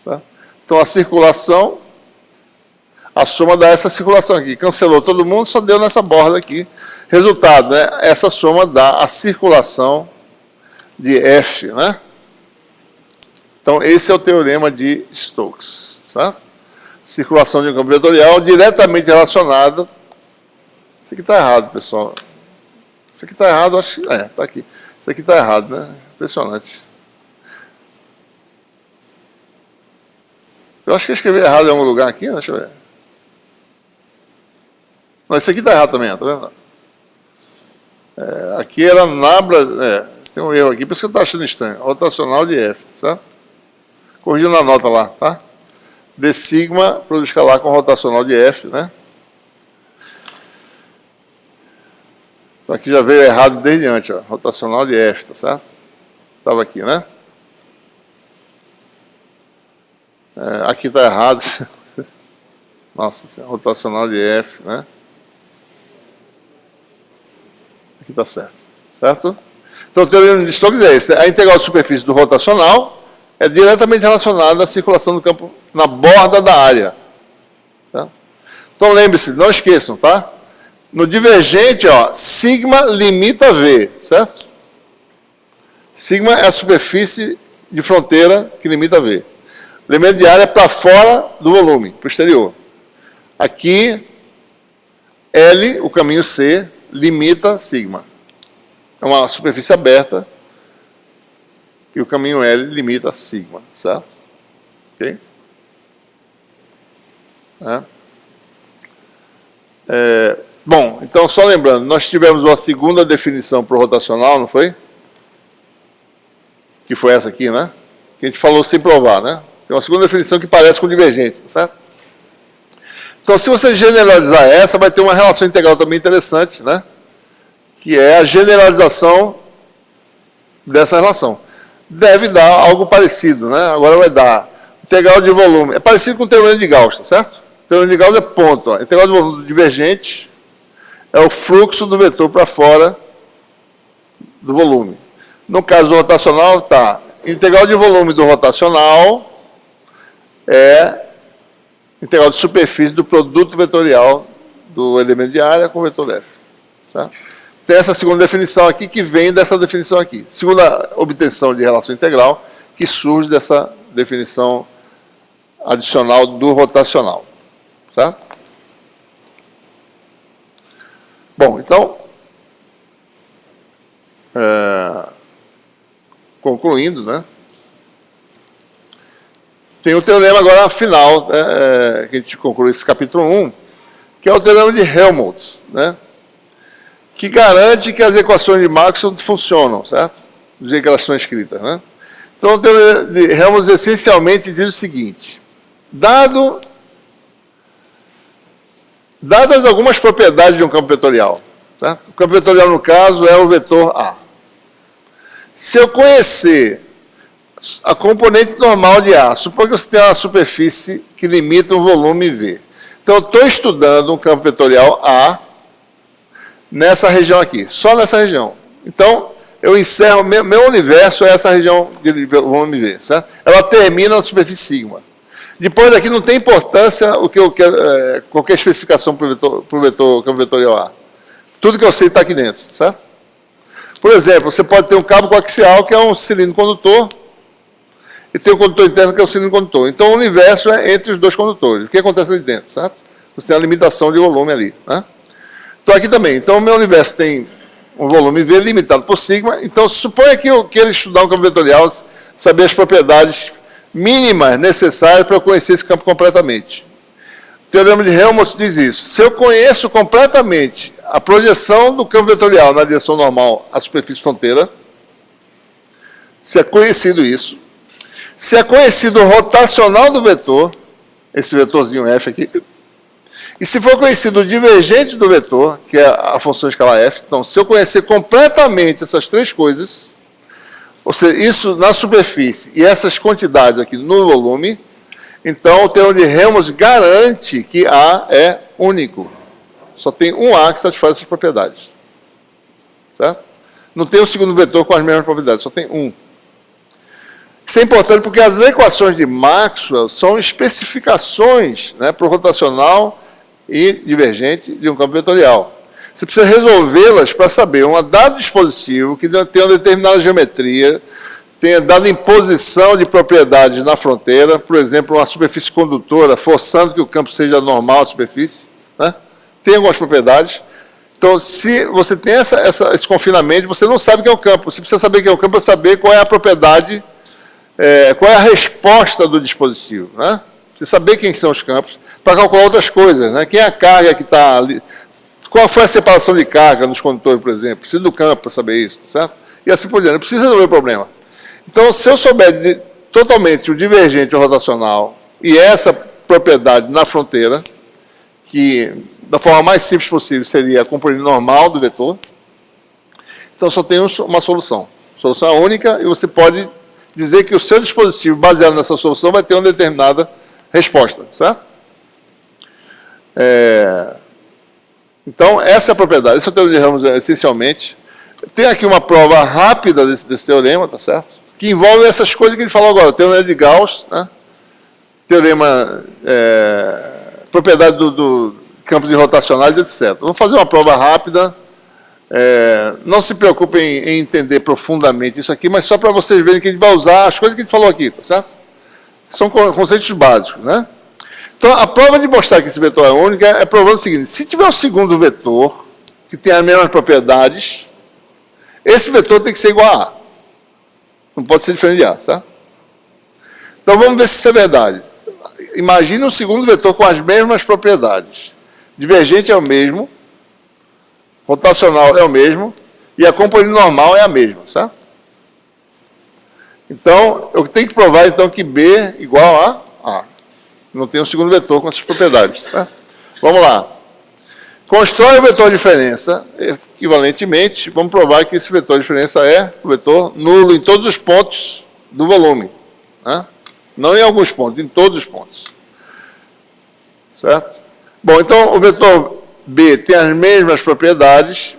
Certo? Então, a circulação, a soma dá essa circulação aqui. Cancelou todo mundo, só deu nessa borda aqui. Resultado, né? Essa soma dá a circulação de F, né? Então, esse é o teorema de Stokes, certo? Circulação de um campo vetorial diretamente relacionado. Isso aqui está errado, pessoal. Isso aqui está errado, acho que está aqui. Isso aqui está errado, né? Impressionante. Eu acho que eu escrevi errado em algum lugar aqui, né? Deixa eu ver. Não, isso aqui está errado também, tá vendo? Aqui era nabla. Tem um erro aqui, por isso que eu estou achando estranho. Rotacional de F, certo? Corrigindo a nota lá, tá? D sigma, produto escalar com rotacional de F, né? Então aqui já veio errado desde antes, ó. Rotacional de F, tá certo? Estava aqui, né? Aqui está errado. Nossa, rotacional de F, né? Aqui está certo. Certo? Então, o teorema de Stokes é esse. A integral de superfície do rotacional é diretamente relacionada à circulação do campo na borda da área. Tá? Então, lembre-se, não esqueçam, tá? No divergente, ó, sigma limita V, certo? Sigma é a superfície de fronteira que limita V. O elemento de área é para fora do volume, para o exterior. Aqui, L, o caminho C, limita sigma. É uma superfície aberta e o caminho L limita sigma, certo? Ok? Bom, então só lembrando, nós tivemos uma segunda definição para o rotacional, não foi? Que foi essa aqui, né? Que a gente falou sem provar, né? Tem uma segunda definição que parece com divergente, certo? Então, se você generalizar essa, vai ter uma relação integral também interessante, né? Que é a generalização dessa relação. Deve dar algo parecido, né? Agora vai dar integral de volume. É parecido com o teorema de Gauss, tá certo? O teorema de Gauss é ponto. Ó. Integral de volume divergente é o fluxo do vetor para fora do volume. No caso do rotacional, tá. Integral de volume do rotacional é integral de superfície do produto vetorial do elemento de área com o vetor F. Tá? Tem essa segunda definição aqui que vem dessa definição aqui. Segunda obtenção de relação integral que surge dessa definição adicional do rotacional. Tá? Bom, então, concluindo, né? Tem o teorema agora final, que a gente conclui esse capítulo 1, que é o teorema de Helmholtz, né? Que garante que as equações de Maxwell funcionam, certo? Do jeito que elas estão escritas, né? Então, o teorema de Helmholtz essencialmente diz o seguinte: dadas algumas propriedades de um campo vetorial, certo? O campo vetorial, no caso, é o vetor A. Se eu conhecer a componente normal de A, suponha que você tem uma superfície que limita um volume V. Então, eu estou estudando um campo vetorial A nessa região aqui, só nessa região. Então, eu encerro, meu universo é essa região de volume V, certo? Ela termina na superfície sigma. Depois daqui não tem importância o que eu quero, qualquer especificação para o vetor, campo vetorial A. Tudo que eu sei está aqui dentro, certo? Por exemplo, você pode ter um cabo coaxial que é um cilindro condutor e tem o condutor interno que é o cilindro condutor. Então, o universo é entre os dois condutores. O que acontece ali dentro, certo? Você tem a limitação de volume ali, né? Então, aqui também. Então, o meu universo tem um volume V limitado por sigma. Então, suponha que eu queira estudar um campo vetorial, saber as propriedades mínimas necessárias para eu conhecer esse campo completamente. O teorema de Helmholtz diz isso. Se eu conheço completamente a projeção do campo vetorial na direção normal à superfície fronteira, se é conhecido isso, se é conhecido o rotacional do vetor, esse vetorzinho F aqui, e se for conhecido o divergente do vetor, que é a função escalar F, então, se eu conhecer completamente essas três coisas, ou seja, isso na superfície e essas quantidades aqui no volume, então o teorema de Helmholtz garante que A é único. Só tem um A que satisfaz essas propriedades. Certo? Não tem um segundo vetor com as mesmas propriedades, só tem um. Isso é importante porque as equações de Maxwell são especificações, né, para o rotacional e divergente de um campo vetorial. Você precisa resolvê-las para saber um dado dispositivo que tem uma determinada geometria, tem dada imposição de propriedades na fronteira, por exemplo, uma superfície condutora, forçando que o campo seja normal à superfície, né? Tem algumas propriedades. Então, se você tem esse confinamento, você não sabe o que é o campo. Você precisa saber o que é o campo para saber qual é a propriedade, qual é a resposta do dispositivo, né? Você saber quem são os campos, para calcular outras coisas, né? Quem é a carga que está ali, qual foi a separação de carga nos condutores, por exemplo. Precisa do campo para saber isso, certo? E assim por diante. Eu preciso resolver o problema. Então, se eu souber totalmente o divergente rotacional e essa propriedade na fronteira, que da forma mais simples possível seria a componente normal do vetor, então só tem uma solução. A solução é única e você pode dizer que o seu dispositivo, baseado nessa solução, vai ter uma determinada resposta, certo? Então, essa é a propriedade. Esse é o teorema de Helmholtz, essencialmente. Tem aqui uma prova rápida desse teorema, tá certo? Que envolve essas coisas que ele falou agora. O teorema de Gauss, né? Teorema, propriedade campos irrotacionais, etc. Vamos fazer uma prova rápida. Não se preocupem em entender profundamente isso aqui, mas só para vocês verem que a gente vai usar as coisas que a gente falou aqui, tá certo? São conceitos básicos, né? Então, a prova de mostrar que esse vetor é único é provando o seguinte: se tiver um segundo vetor que tem as mesmas propriedades, esse vetor tem que ser igual a A. Não pode ser diferente de A, certo? Então, vamos ver se isso é verdade. Imagine um segundo vetor com as mesmas propriedades. Divergente é o mesmo, rotacional é o mesmo, e a componente normal é a mesma, certo? Então, eu tenho que provar então que B igual a A. Não tem um segundo vetor com essas propriedades. Tá? Vamos lá. Constrói o vetor de diferença. Equivalentemente, vamos provar que esse vetor de diferença é o vetor nulo em todos os pontos do volume. Né? Não em alguns pontos, em todos os pontos. Certo? Bom, então o vetor B tem as mesmas propriedades.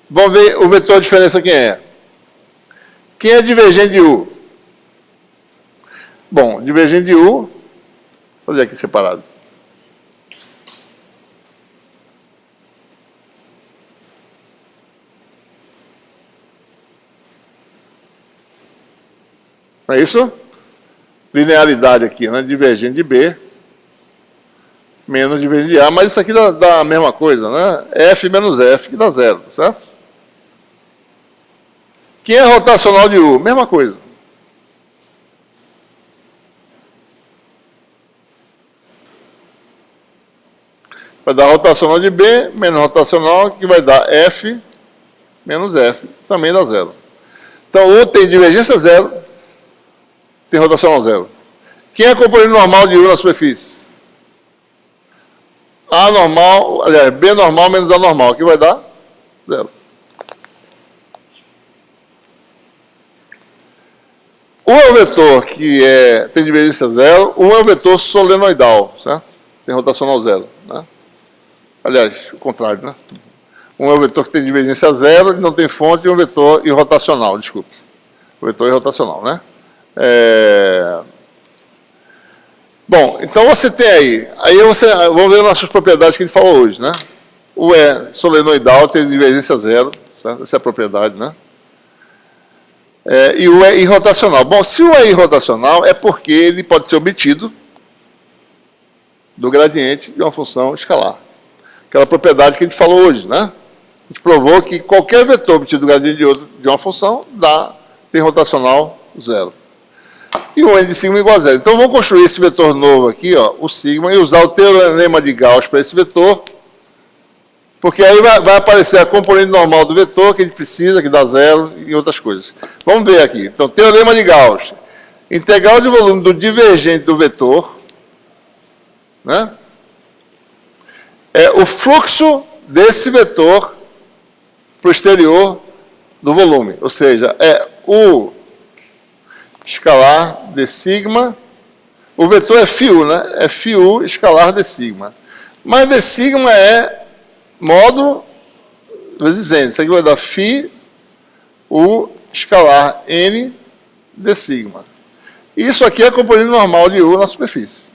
Vamos ver o vetor de diferença quem é. Quem é divergente de U? Bom, divergente de U, vou fazer aqui separado. Não é isso? Linearidade aqui, né? Divergente de B menos divergente de A, mas isso aqui dá a mesma coisa, né? F menos F, que dá zero, certo? Quem é rotacional de U? Mesma coisa. Vai dar rotacional de B menos rotacional, que vai dar F menos F, também dá zero. Então, U tem divergência zero, tem rotacional zero. Quem é a componente normal de U na superfície? A normal, aliás, B normal menos A normal, que vai dar zero. U é o vetor que tem divergência zero, U é o vetor solenoidal, certo? Tem rotacional zero, né? Aliás, o contrário, né? Um é o vetor que tem divergência zero, não tem fonte, e um vetor irrotacional, desculpe. O vetor irrotacional, né? Bom, então você tem aí vamos ver nossas propriedades que a gente falou hoje, né? O é solenoidal, tem divergência zero, certo? Essa é a propriedade, né? E o é irrotacional. Bom, se o é irrotacional, é porque ele pode ser obtido do gradiente de uma função escalar. Aquela propriedade que a gente falou hoje, né? A gente provou que qualquer vetor obtido do gradiente de uma função tem rotacional zero. E o n de sigma igual a zero. Então, vamos construir esse vetor novo aqui, ó, o sigma, e usar o teorema de Gauss para esse vetor, porque aí vai aparecer a componente normal do vetor que a gente precisa, que dá zero, e outras coisas. Vamos ver aqui. Então, teorema de Gauss. Integral de volume do divergente do vetor, né? É o fluxo desse vetor para o exterior do volume. Ou seja, é o escalar de sigma. O vetor é φu, né? É φu escalar de sigma. Mas de sigma é módulo vezes n. Isso aqui vai dar φ u escalar n de sigma. Isso aqui é a componente normal de U na superfície.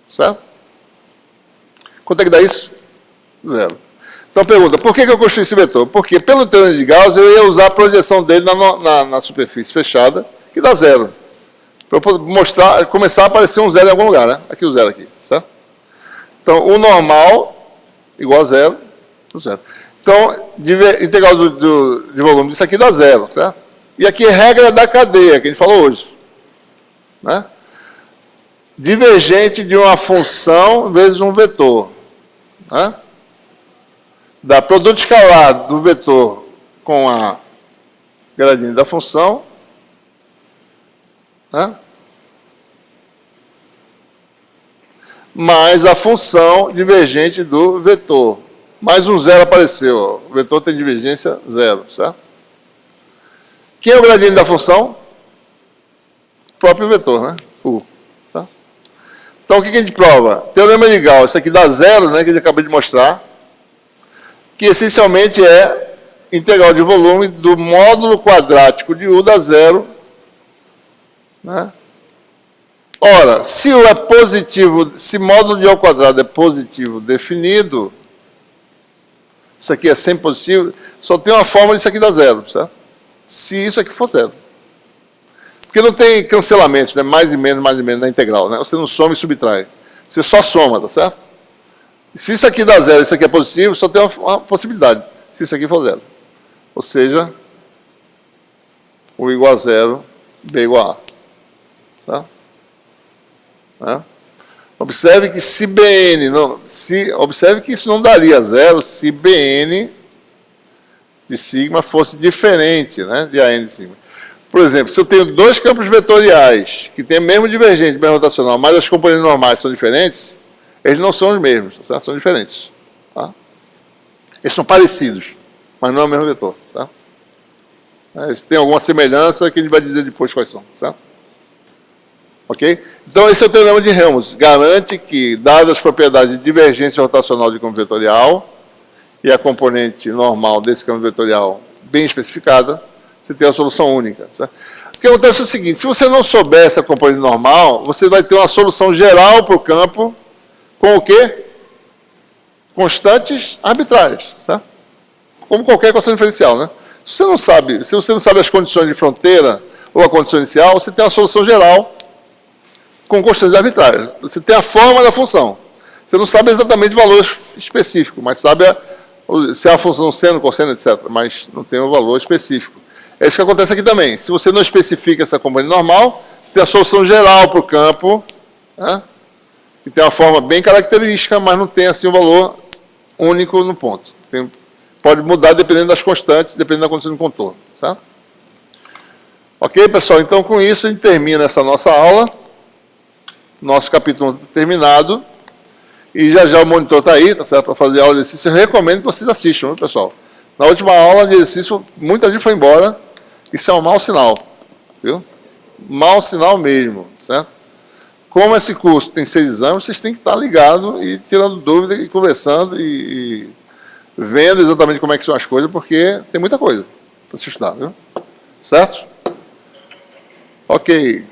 Certo? Quanto é que dá isso? Zero. Então, pergunta, por que eu construí esse vetor? Porque, pelo teorema de Gauss, eu ia usar a projeção dele na superfície fechada, que dá zero. Para eu começar a aparecer um zero em algum lugar, né? Aqui o zero aqui, certo? Então, o normal igual a zero, zero. Então, integral de volume disso aqui dá zero, certo? E aqui é regra da cadeia, que a gente falou hoje. Né? Divergente de uma função vezes um vetor. Né? Dá produto escalar do vetor com a gradiente da função. Né? Mais a função divergente do vetor. Mais um zero apareceu. Ó. O vetor tem divergência zero, certo? Quem é o gradiente da função? O próprio vetor, né? U. Tá? Então, o que a gente prova? Teorema de Gauss, isso aqui dá zero, né? Que a gente acabou de mostrar. Que essencialmente é integral de volume do módulo quadrático de U dá zero, né? Ora, se o é positivo, se módulo de O quadrado é positivo definido, isso aqui é sempre positivo, só tem uma fórmula disso aqui dá zero, certo? Se isso aqui for zero. Porque não tem cancelamento, né? Mais e menos na integral, né? Você não soma e subtrai. Você só soma, tá certo? Se isso aqui dá zero, isso aqui é positivo, só tem uma possibilidade. Se isso aqui for zero. Ou seja, U igual a zero, B igual a A. Tá? Né? Observe que se Bn, observe que isso não daria zero se Bn de sigma fosse diferente, né, de An de sigma. Por exemplo, se eu tenho dois campos vetoriais que têm o mesmo divergente, mesmo rotacional, mas as componentes normais são diferentes, eles não são os mesmos, tá certo? São diferentes. Tá? Eles são parecidos, mas não é o mesmo vetor. Tá? Eles têm alguma semelhança que a gente vai dizer depois quais são. Certo? Ok? Então, esse é o teorema de Helmholtz. Garante que, dadas as propriedades de divergência rotacional de campo vetorial e a componente normal desse campo vetorial bem especificada, você tem a solução única. Certo? O que acontece é o seguinte, se você não souber essa componente normal, você vai ter uma solução geral para o campo com o quê? Constantes arbitrárias. Certo? Como qualquer equação diferencial. Né? Se você não sabe as condições de fronteira ou a condição inicial, você tem uma solução geral com constantes arbitrárias. Você tem a forma da função. Você não sabe exatamente o valor específico, mas sabe se é a função seno, cosseno, etc. Mas não tem o valor específico. É isso que acontece aqui também. Se você não especifica essa componente normal, tem a solução geral para o campo, né? Que tem uma forma bem característica, mas não tem assim um valor único no ponto. Pode mudar dependendo das constantes, dependendo da condição do contorno. Certo? Ok, pessoal? Então, com isso, a gente termina essa nossa aula. Nosso capítulo está terminado. E já o monitor está aí, tá certo? Para fazer a aula de exercício. Eu recomendo que vocês assistam, viu, pessoal? Na última aula de exercício, muita gente foi embora. Isso é um mau sinal. Viu? Mau sinal mesmo. Certo? Como esse curso tem 6 exames, vocês têm que estar ligados e tirando dúvida e conversando e vendo exatamente como é que são as coisas, porque tem muita coisa para se estudar. Viu? Certo? Ok.